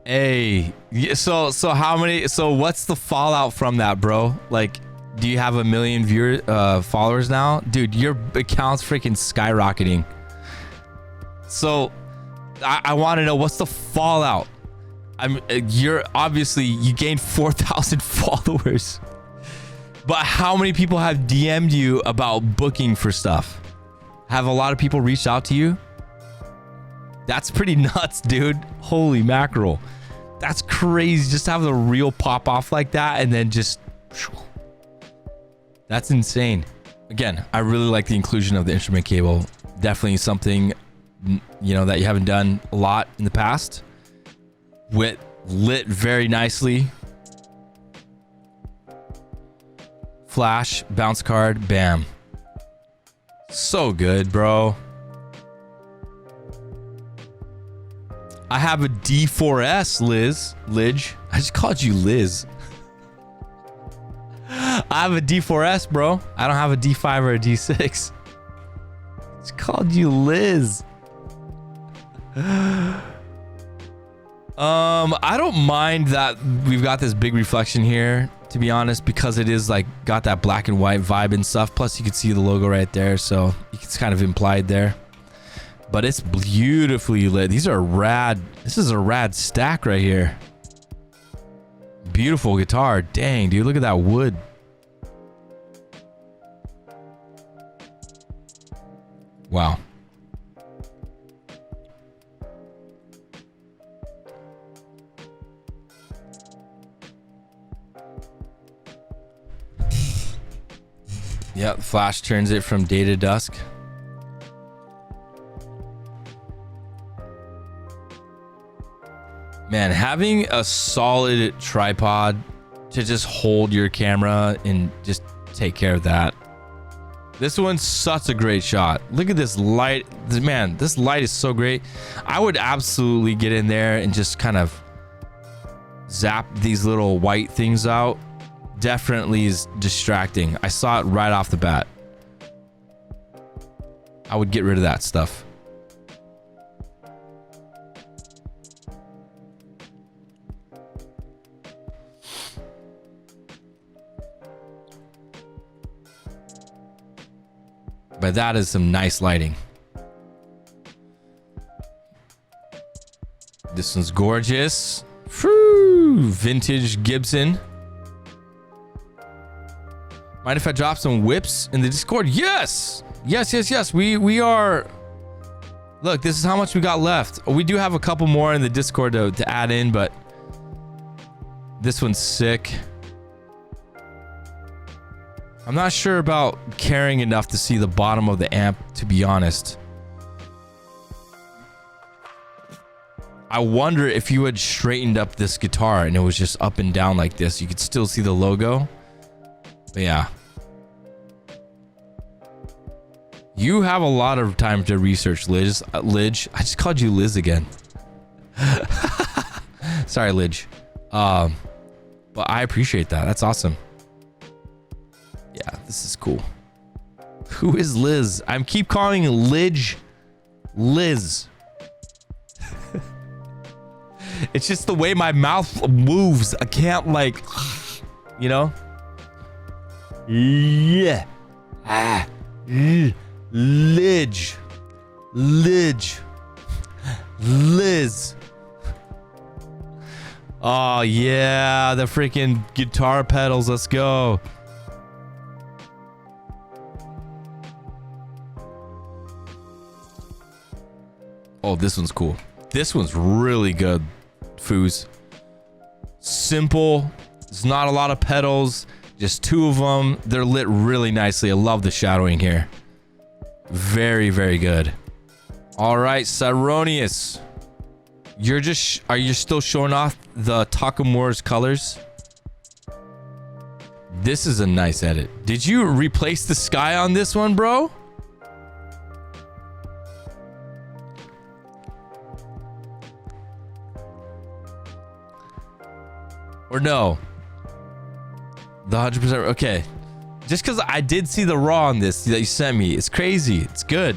Hey, so how many? So what's the fallout from that, bro? Like, do you have 1 million followers now, dude? Your account's freaking skyrocketing. So I want to know what's the fallout. You're obviously you gained 4,000 followers, but how many people have DM'd you about booking for stuff? Have a lot of people reached out to you? That's pretty nuts, dude. Holy mackerel. That's crazy. Just to have the reel pop off like that and then just... That's insane. Again, I really like the inclusion of the instrument cable. Definitely something, you know, that you haven't done a lot in the past. Lit very nicely. Flash, bounce card, bam. So good, bro. I have a D4S, Lidge. I just called you Liz. I have a D4S, bro. I don't have a D5 or a D6. It's called you Liz. I don't mind that we've got this big reflection here, to be honest, because it is like got that black and white vibe and stuff. Plus you can see the logo right there, so it's kind of implied there. But it's beautifully lit. These are rad. This is a rad stack right here. Beautiful guitar. Dang, dude, look at that wood. Wow. Yep, flash turns it from day to dusk. Man, having a solid tripod to just hold your camera and just take care of that. This one's such a great shot. Look at this light. Man, this light is so great. I would absolutely get in there and just kind of zap these little white things out. Definitely is distracting. I saw it right off the bat. I would get rid of that stuff. But that is some nice lighting. This one's gorgeous. Whew, vintage Gibson. Mind if I drop some whips in the Discord? Yes! Yes. We are... Look, this is how much we got left. We do have a couple more in the Discord to add in, but... This one's sick. I'm not sure about caring enough to see the bottom of the amp, to be honest. I wonder if you had straightened up this guitar and it was just up and down like this, you could still see the logo. But yeah. You have a lot of time to research, Lidge. I just called you Liz again. Sorry, Lidge. But I appreciate that. That's awesome. Yeah, this is cool. Who is Liz? I keep calling Lidge Liz. It's just the way my mouth moves. I can't, like, you know? Yeah. Ah. Lidge. Liz. Oh, yeah. The freaking guitar pedals. Let's go. Oh, this one's cool. This one's really good, Phooze. Simple. There's not a lot of pedals. Just two of them. They're lit really nicely. I love the shadowing here. Very, very good. All right, Syronius. You're just... Are you still showing off the Takamura's colors? This is a nice edit. Did you replace the sky on this one, bro? Or no? The 100%. Okay. Just because I did see the raw on this that you sent me. It's crazy. It's good.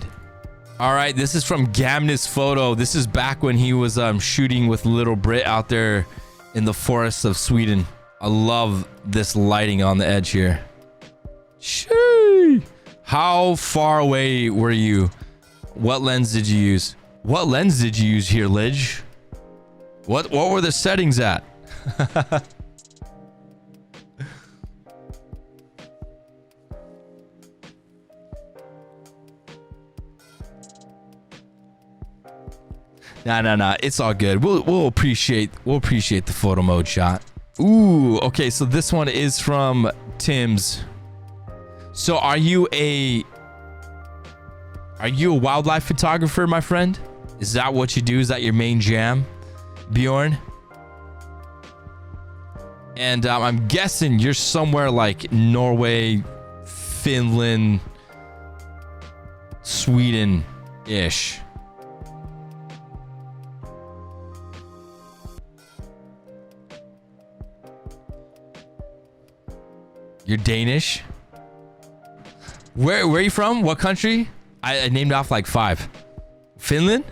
All right. This is from Gamnisfoto. This is back when he was shooting with Little Brit out there in the forests of Sweden. I love this lighting on the edge here. Shee. How far away were you? What lens did you use? What lens did you use here, Lidge? What were the settings at? Nah. It's all good. We'll appreciate the photo mode shot. Ooh, okay. So this one is from Tim's. So are you a wildlife photographer, my friend? Is that what you do? Is that your main jam, Bjorn? And I'm guessing you're somewhere like Norway, Finland, Sweden-ish. You're Danish. Where are you from? What country? I named off like 5. Finland?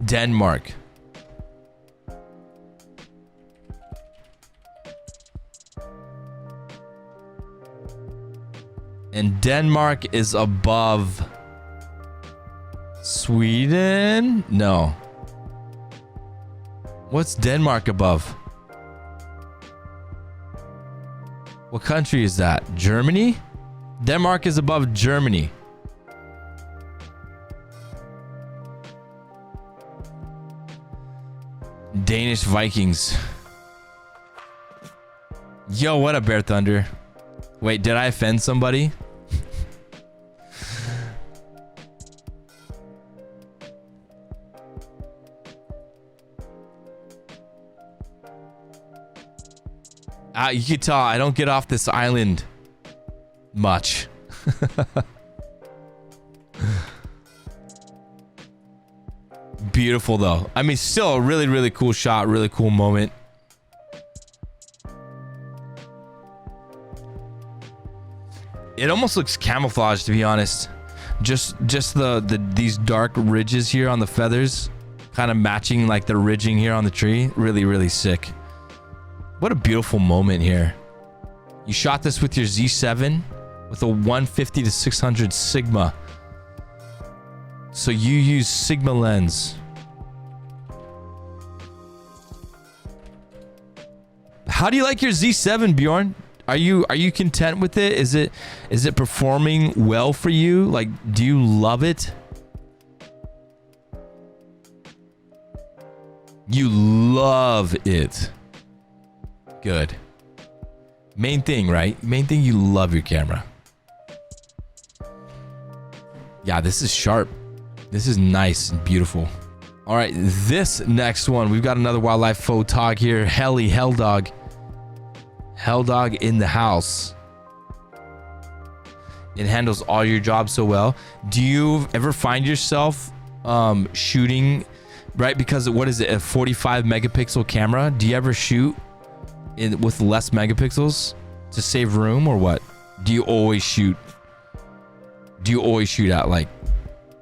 Denmark. And Denmark is above Sweden? No. What's Denmark above? What country is that? Germany? Denmark is above Germany. Danish Vikings. Yo, what up, BearTHunder? Wait, did I offend somebody? You can tell I don't get off this island much. Beautiful though. I mean, still a really, really cool shot, really cool moment. It almost looks camouflaged, to be honest. Just these dark ridges here on the feathers, kind of matching like the ridging here on the tree. Really, really sick. What a beautiful moment here. You shot this with your Z7 with a 150 to 600 Sigma. So you use Sigma lens. How do you like your Z7, Bjorn? Are you content with it? Is it performing well for you? Like, do you love it? You love it. Good. Main thing, right? Main thing, you love your camera. Yeah, this is sharp. This is nice and beautiful. All right, this next one, we've got another wildlife photog here. Helldog. Helldog in the house. It handles all your jobs so well. Do you ever find yourself shooting, right? Because what is it, a 45 megapixel camera? Do you ever shoot with less megapixels to save room, or what? Do you always shoot at like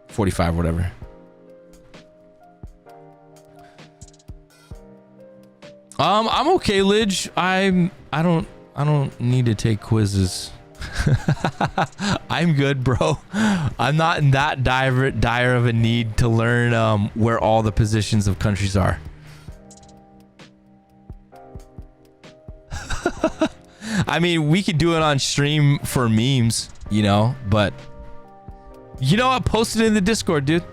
45 or whatever? I'm okay, Lidge. I don't need to take quizzes. I'm good, bro. I'm not in that dire of a need to learn where all the positions of countries are. I mean, we could do it on stream for memes, you know, but you know what? Post it in the Discord, dude.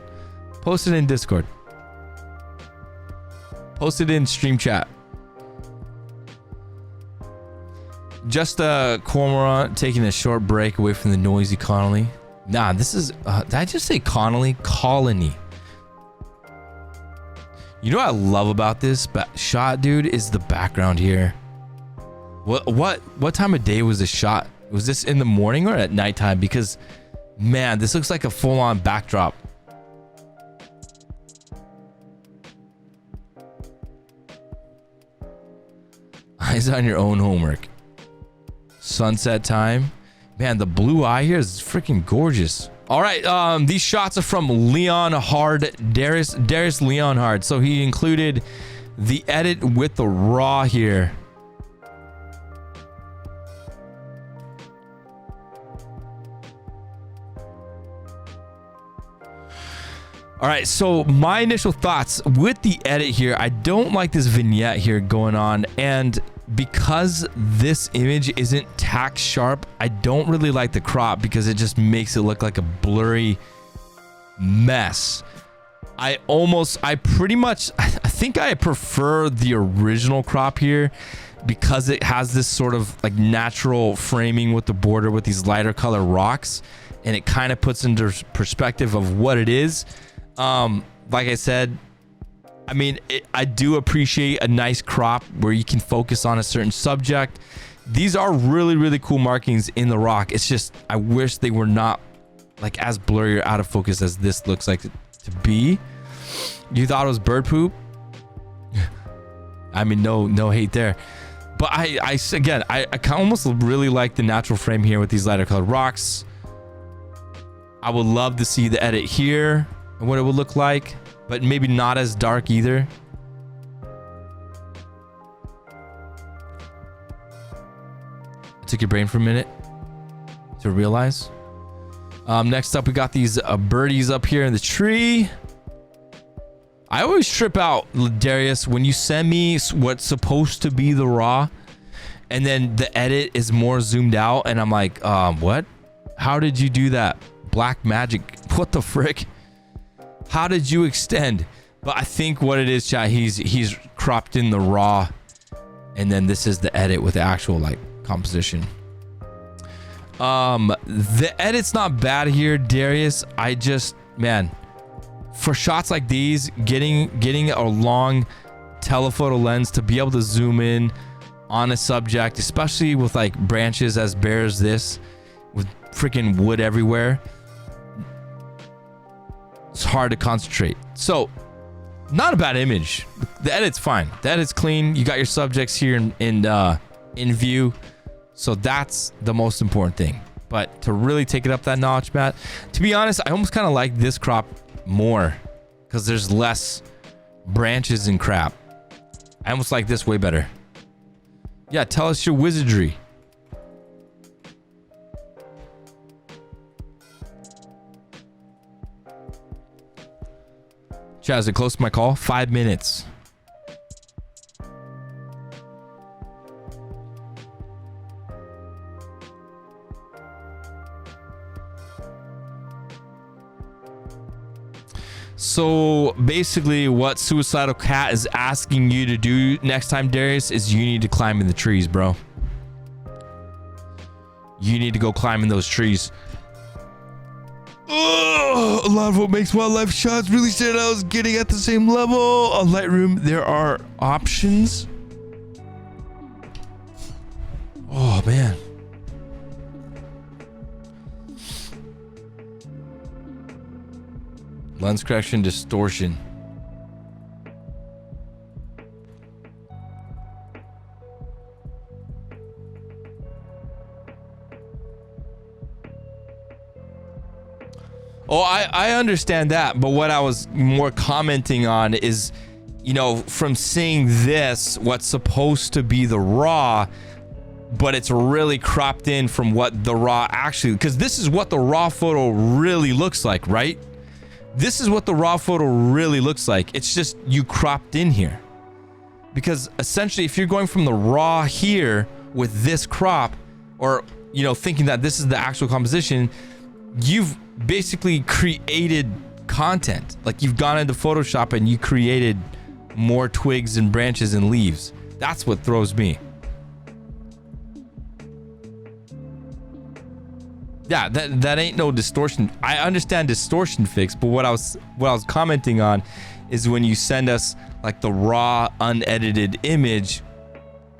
Post it in Discord. Post it in stream chat. Just a cormorant taking a short break away from the noisy colony. Nah, this is did I just say colony? Colony. You know what I love about this shot, dude, is the background here. What time of day was this shot? Was this in the morning or at nighttime? Because man, this looks like a full-on backdrop. Eyes on your own homework. Sunset time. Man, the blue eye here is freaking gorgeous. All right, these shots are from Leonhard, Darious Leonhard. So he included the edit with the raw here. All right, so my initial thoughts with the edit here, I don't like this vignette here going on, and because this image isn't tack sharp, I don't really like the crop because it just makes it look like a blurry mess. I think I prefer the original crop here because it has this sort of like natural framing with the border with these lighter color rocks, and it kind of puts into perspective of what it is. Like I said, I mean, I do appreciate a nice crop where you can focus on a certain subject. These are really, really cool markings in the rock. It's just, I wish they were not like as blurry or out of focus as this looks like to be. You thought it was bird poop? I mean, no hate there. But I almost really like the natural frame here with these lighter colored rocks. I would love to see the edit here and what it would look like, but maybe not as dark either. It took your brain for a minute to realize. Next up, we got these birdies up here in the tree. I always trip out, Darius, when you send me what's supposed to be the raw and then the edit is more zoomed out and I'm like, what? How did you do that? Black magic. What the frick? How did you extend? But I think what it is, chat, he's cropped in the raw and then this is the edit with the actual like composition. The edit's not bad here, Darius. I just, man, for shots like these, getting a long telephoto lens to be able to zoom in on a subject, especially with like branches as bare as this, with freaking wood everywhere, it's hard to concentrate. So, not a bad image. The edit's fine. The edit's clean. You got your subjects here in view, so that's the most important thing. But to really take it up that notch, Matt, to be honest, I almost kind of like this crop more because there's less branches and crap. I almost like this way better. Yeah, tell us your wizardry. Chad, is it close to my call? 5 minutes. So basically what Suicidal Cat is asking you to do next time, Darius, is you need to climb in the trees, bro. You need to go climb in those trees. Oh, a lot of what makes wildlife shots really stand out is getting at the same level. On Lightroom, there are options. Oh, man. Lens correction, distortion. Oh, I understand that, but what I was more commenting on is, you know, from seeing this, what's supposed to be the raw, but it's really cropped in from what the raw actually, because this is what the raw photo really looks like, right? This is what the raw photo really looks like. It's just you cropped in here. Because essentially, if you're going from the raw here with this crop, or, you know, thinking that this is the actual composition, you've basically created content. Like you've gone into Photoshop and you created more twigs and branches and leaves. That's what throws me. Yeah, that ain't no distortion. I understand distortion fix, but what I was commenting on is when you send us like the raw unedited image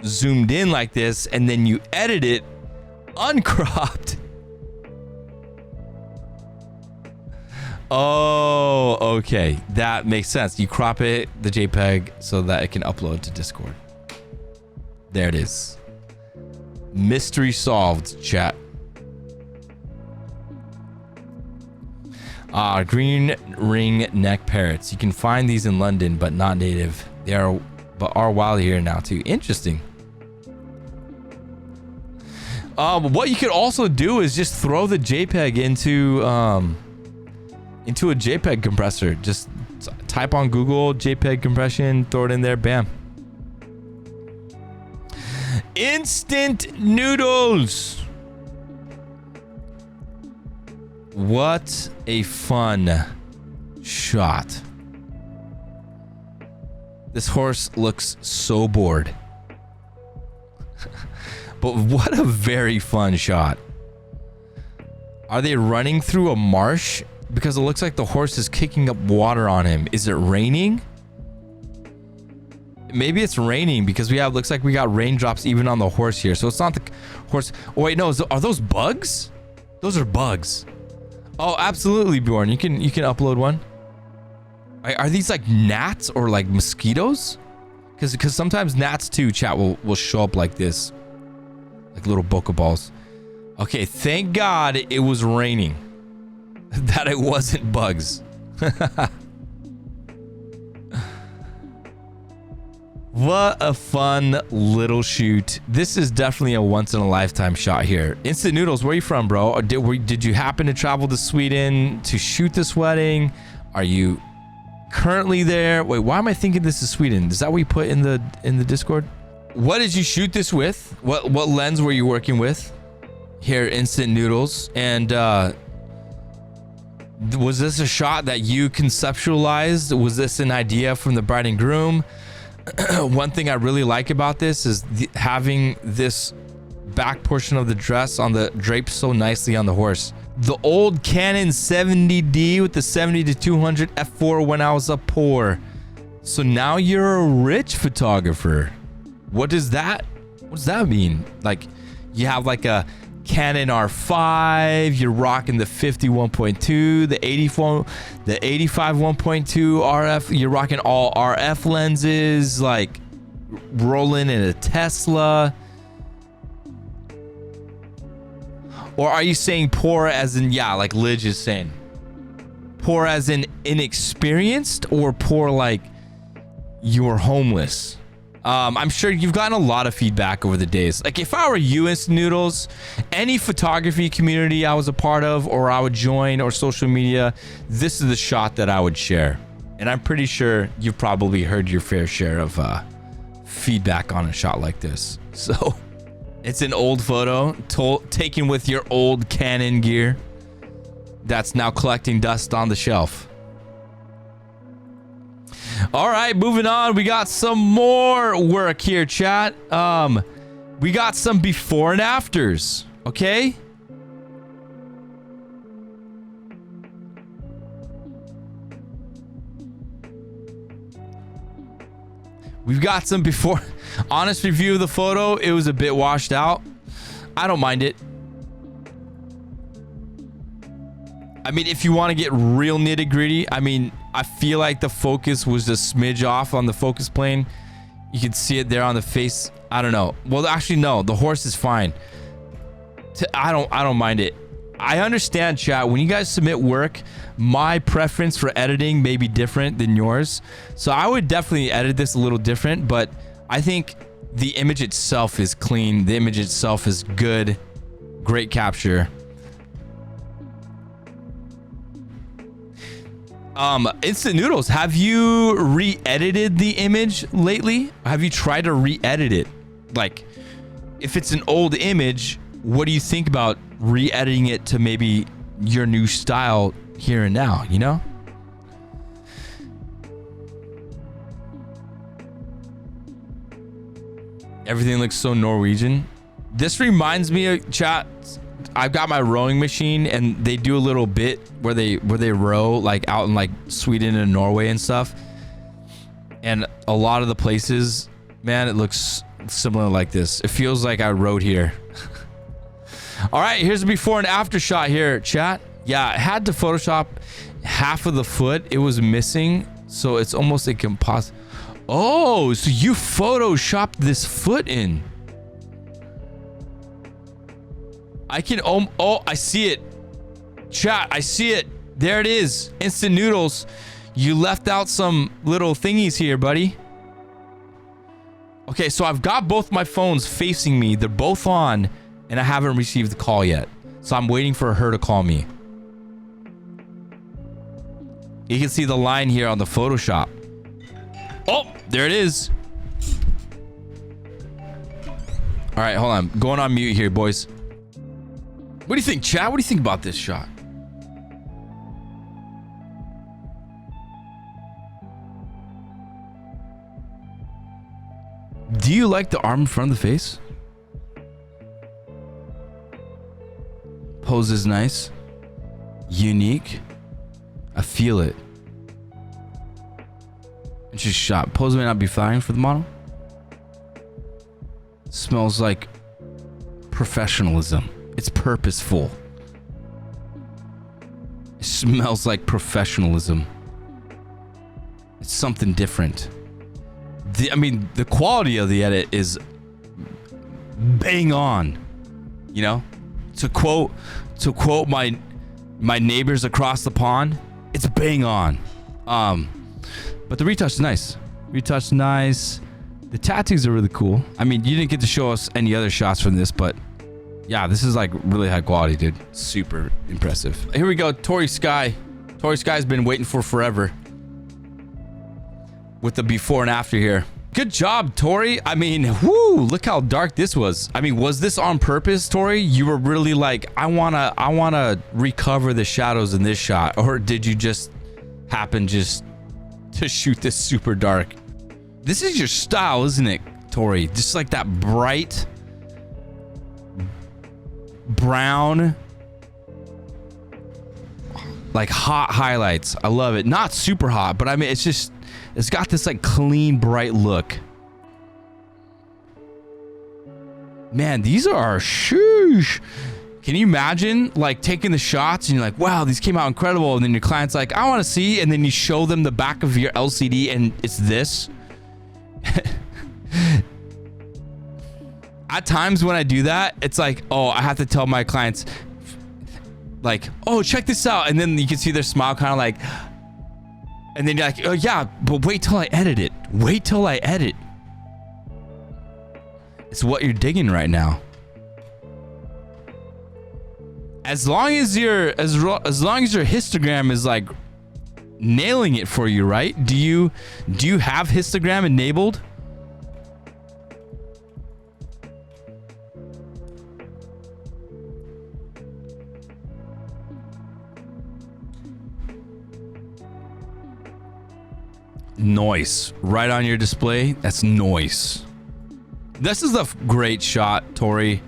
zoomed in like this and then you edit it uncropped. Oh, okay. That makes sense. You crop it, the JPEG, so that it can upload to Discord. There it is. Mystery solved, chat. Green ring neck parrots. You can find these in London, but not native. They are wild here now too. Interesting. What you could also do is just throw the JPEG into a JPEG compressor. Just type on Google JPEG compression, throw it in there, bam. Instant noodles. What a fun shot. This horse looks so bored. But what a very fun shot. Are they running through a marsh? Because it looks like the horse is kicking up water on him. Is it raining? Maybe it's raining because looks like we got raindrops even on the horse here. So it's not the horse. Oh wait, no, are those bugs? Those are bugs. Oh, absolutely, Bjorn. You can upload one. Are these like gnats or like mosquitoes? Because sometimes gnats too, chat, will show up like this. Like little Pokeballs. Okay, thank God it was raining. That it wasn't bugs. What a fun little shoot. This is definitely a once-in-a-lifetime shot here. Instant Noodles, where are you from, bro? Did you happen to travel to Sweden to shoot this wedding? Are you currently there? Wait, why am I thinking this is Sweden? Is that what you put in the Discord? What did you shoot this with? What lens were you working with? Here, Instant Noodles. And was this a shot that you conceptualized? Was this an idea from the bride and groom? One thing I really like about this is having this back portion of the dress on the draped so nicely on the horse. The old Canon 70D with the 70-200 f4 when I was a poor. So now you're a rich photographer. What does that mean? Like, you have like a Canon R5, you're rocking the 50 1.2, the 85 1.2 RF, you're rocking all RF lenses, like rolling in a Tesla. Or are you saying poor as in, yeah, like Lidge is saying, poor as in inexperienced, or poor like you're homeless? I'm sure you've gotten a lot of feedback over the days. Like, if I were you, Instant Noodles, any photography community I was a part of or I would join, or social media, this is the shot that I would share. And I'm pretty sure you've probably heard your fair share of feedback on a shot like this. So it's an old photo taken with your old Canon gear that's now collecting dust on the shelf. All right, moving on. We got some more work here, chat. We got some before and afters, okay? We've got some before. Honest review of the photo. It was a bit washed out. I don't mind it. I mean, if you want to get real nitty gritty, I mean, I feel like the focus was a smidge off on the focus plane. You can see it there on the face. I don't know. Well, actually, no, the horse is fine. I don't mind it. I understand, chat. When you guys submit work, my preference for editing may be different than yours. So I would definitely edit this a little different, but I think the image itself is clean. The image itself is good. Great capture. Instant Noodles, have you re-edited the image lately? Have you tried to re-edit it? Like, if it's an old image, what do you think about re-editing it to maybe your new style here and now, you know? Everything looks so Norwegian. This reminds me of, chat, I've got my rowing machine, and they do a little bit where they row like out in like Sweden and Norway and stuff. And a lot of the places, man, it looks similar like this. It feels like I rowed here. All right, here's a before and after shot here, chat. Yeah, I had to Photoshop half of the foot. It was missing, so it's almost a composite. Oh, so you Photoshopped this foot in. I can, oh, I see it. Chat, I see it. There it is. Instant Noodles. You left out some little thingies here, buddy. Okay, so I've got both my phones facing me. They're both on, and I haven't received the call yet. So I'm waiting for her to call me. You can see the line here on the Photoshop. Oh, there it is. All right, hold on. I'm going on mute here, boys. What do you think, chat? What do you think about this shot? Do you like the arm in front of the face? Pose is nice. Unique. I feel it. Interesting shot. Pose may not be flattering for the model. Smells like professionalism. It's purposeful. It smells like professionalism. It's something different. I mean, the quality of the edit is bang on. You know, to quote my neighbors across the pond, it's bang on. But the retouch is nice. Retouch nice. The tattoos are really cool. I mean, you didn't get to show us any other shots from this, but yeah, this is like really high quality, dude. Super impressive. Here we go, Tori Sky. Tori Sky's been waiting for forever with the before and after here. Good job, Tori. I mean, whoo, look how dark this was. I mean, was this on purpose, Tori? You were really like, I wanna recover the shadows in this shot, or did you just happen just to shoot this super dark? This is your style, isn't it, Tori? Just like that bright brown, like hot highlights. I love it. Not super hot, but I mean, it's got this like clean, bright look. Man, these are sheesh. Can you imagine like taking the shots and you're like, wow, these came out incredible, and then your client's like, I want to see, and then you show them the back of your LCD and it's this. At times when I do that, it's like, oh, I have to tell my clients like, oh, check this out, and then you can see their smile kind of like, and then you're like, oh yeah, but wait till I edit it. Wait till I edit. It's what you're digging right now. As long as your histogram is like nailing it for you, right? Do you have histogram enabled? Noise right on your display. That's noise. This is a great shot, Tori.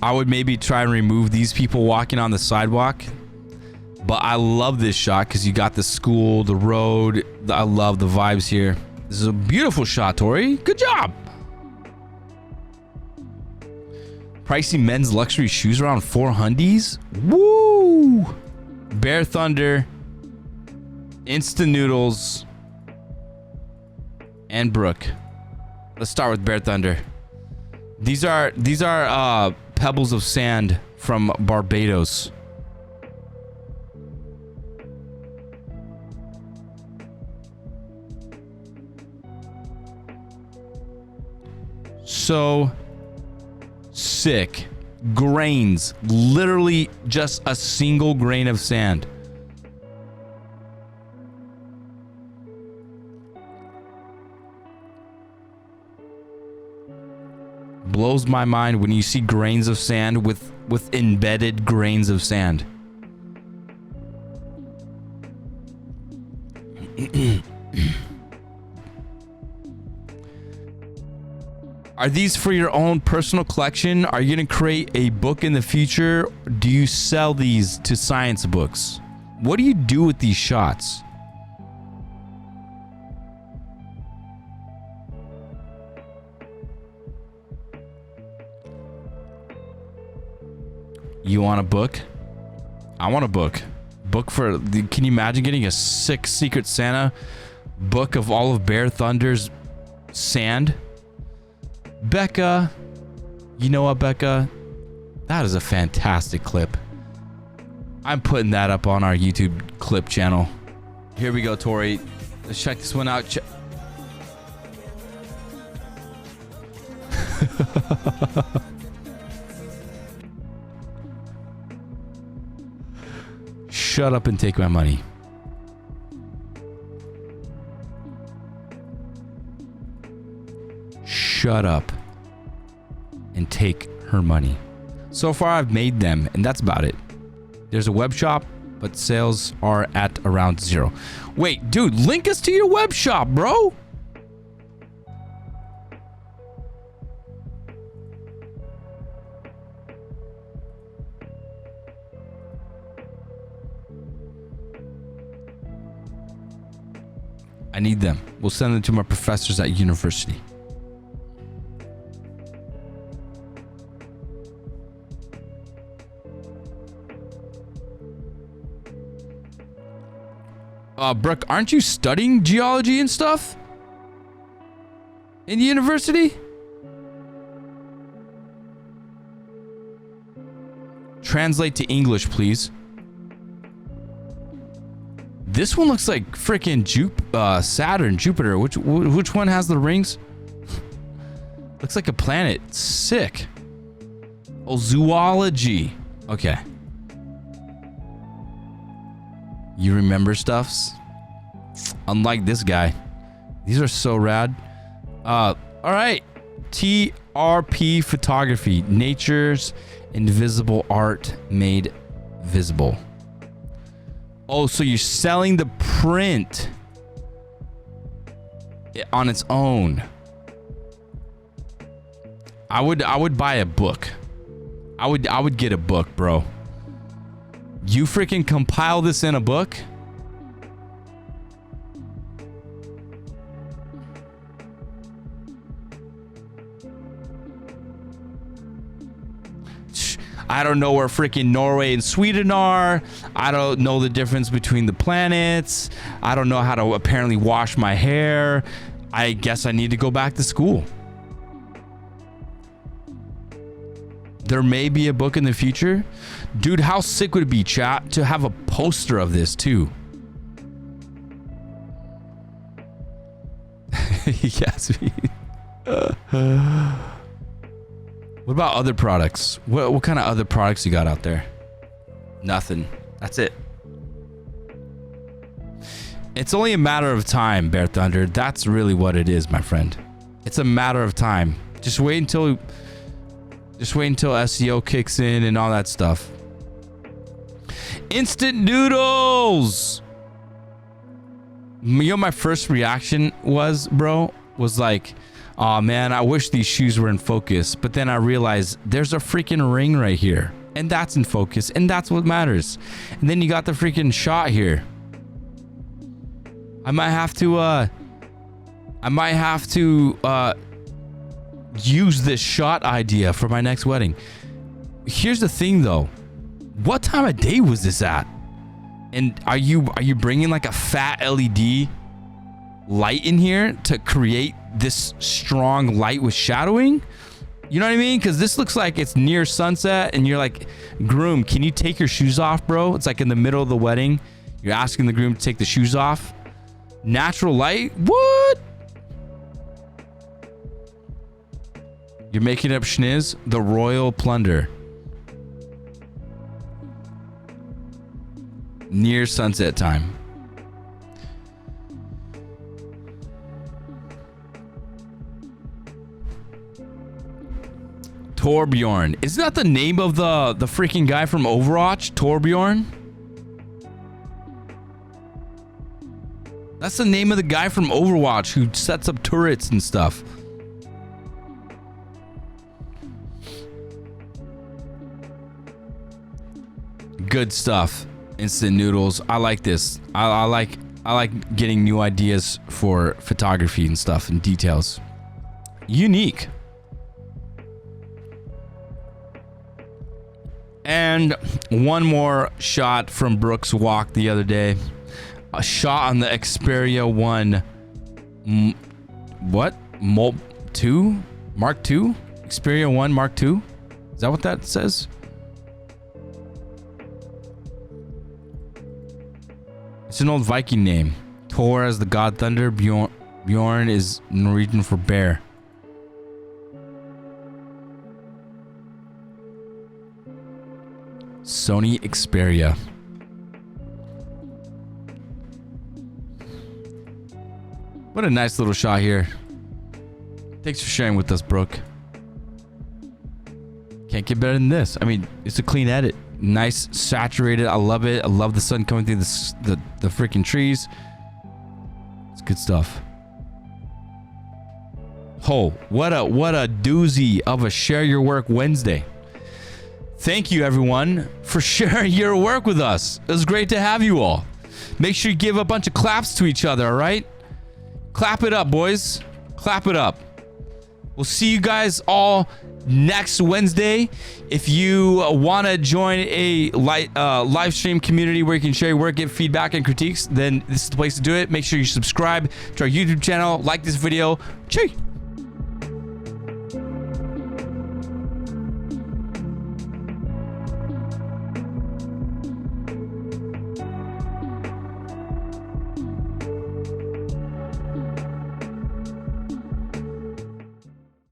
I would maybe try and remove these people walking on the sidewalk, but I love this shot because you got the school, the road. I love the vibes here. This is a beautiful shot, Tori. Good job. Pricey men's luxury shoes around 400s. Woo! BearTHunder, Insta Noodles, and Brooke. Let's start with BearTHunder. These are pebbles of sand from Barbados. So sick. Grains, literally just a single grain of sand. Blows my mind when you see grains of sand with embedded grains of sand. Are these for your own personal collection? Are you going to create a book in the future? Do you sell these to science books? What do you do with these shots? You want a book? I want a book. Book for the, can you imagine getting a sick Secret Santa book of all of BearTHunder's sand? Becca, you know what, Becca? That is a fantastic clip. I'm putting that up on our YouTube clip channel. Here we go, Tori. Let's check this one out. Shut up and take my money. Shut up and take her money. So far I've made them, and that's about it. There's a web shop, but sales are at around 0. Wait, dude, link us to your web shop, bro. I need them. We'll send them to my professors at university. Brooke, aren't you studying geology and stuff? in university? Translate to English, please. This one looks like freaking Saturn, Jupiter. Which one has the rings? Looks like a planet. Sick. Oh, zoology. Okay. You remember stuffs? Unlike this guy. These are so rad. All right. TRP photography. Nature's invisible art made visible. Oh, so you're selling the print on its own. I would buy a book. I would get a book, bro. You freaking compile this in a book? I don't know where freaking Norway and Sweden are. I don't know the difference between the planets. I don't know how to apparently wash my hair. I guess I need to go back to school. There may be a book in the future. Dude, how sick would it be, chat, to have a poster of this too? Yes. What about other products? What kind of other products you got out there? Nothing. That's it. It's only a matter of time, BearTHunder. That's really what it is, my friend. It's a matter of time. Just wait until SEO kicks in and all that stuff. Instant noodles. You know, my first reaction was, bro, was like, oh man, I wish these shoes were in focus. But then I realized there's a freaking ring right here, and that's in focus, and that's what matters. And then you got the freaking shot here. I might have to use this shot idea for my next wedding. Here's the thing though. What time of day was this at? And are you bringing like a fat LED light in here to create this strong light with shadowing? You know what I mean? Because this looks like it's near sunset and you're like, groom, can you take your shoes off, bro? It's like in the middle of the wedding. You're asking the groom to take the shoes off. Natural light? What? You're making up schniz? The royal plunder. Near sunset time. Torbjorn. Isn't that the name of the freaking guy from Overwatch? Torbjorn? That's the name of the guy from Overwatch who sets up turrets and stuff. Good stuff. Instant noodles. I like this. I like getting new ideas for photography and stuff and details. Unique. And one more shot from Brooke's walk the other day. A shot on the Xperia 1 Mark 2? Xperia 1 Mark 2? Is that what that says? It's an old Viking name. Thor as the god thunder. Bjorn is Norwegian for bear. Sony Xperia. What a nice little shot here. Thanks for sharing with us, Brooke. Can't get better than this. I mean, it's a clean edit. Nice, saturated. I love it. I love the sun coming through the freaking trees. It's good stuff. Oh, what a doozy of a Share Your Work Wednesday. Thank you, everyone, for sharing your work with us. It was great to have you all. Make sure you give a bunch of claps to each other, all right? Clap it up, boys. Clap it up. We'll see you guys all next Wednesday. If you want to join a live stream community where you can share your work, give feedback and critiques, then this is the place to do it. Make sure you subscribe to our YouTube channel, like this video. Cheers.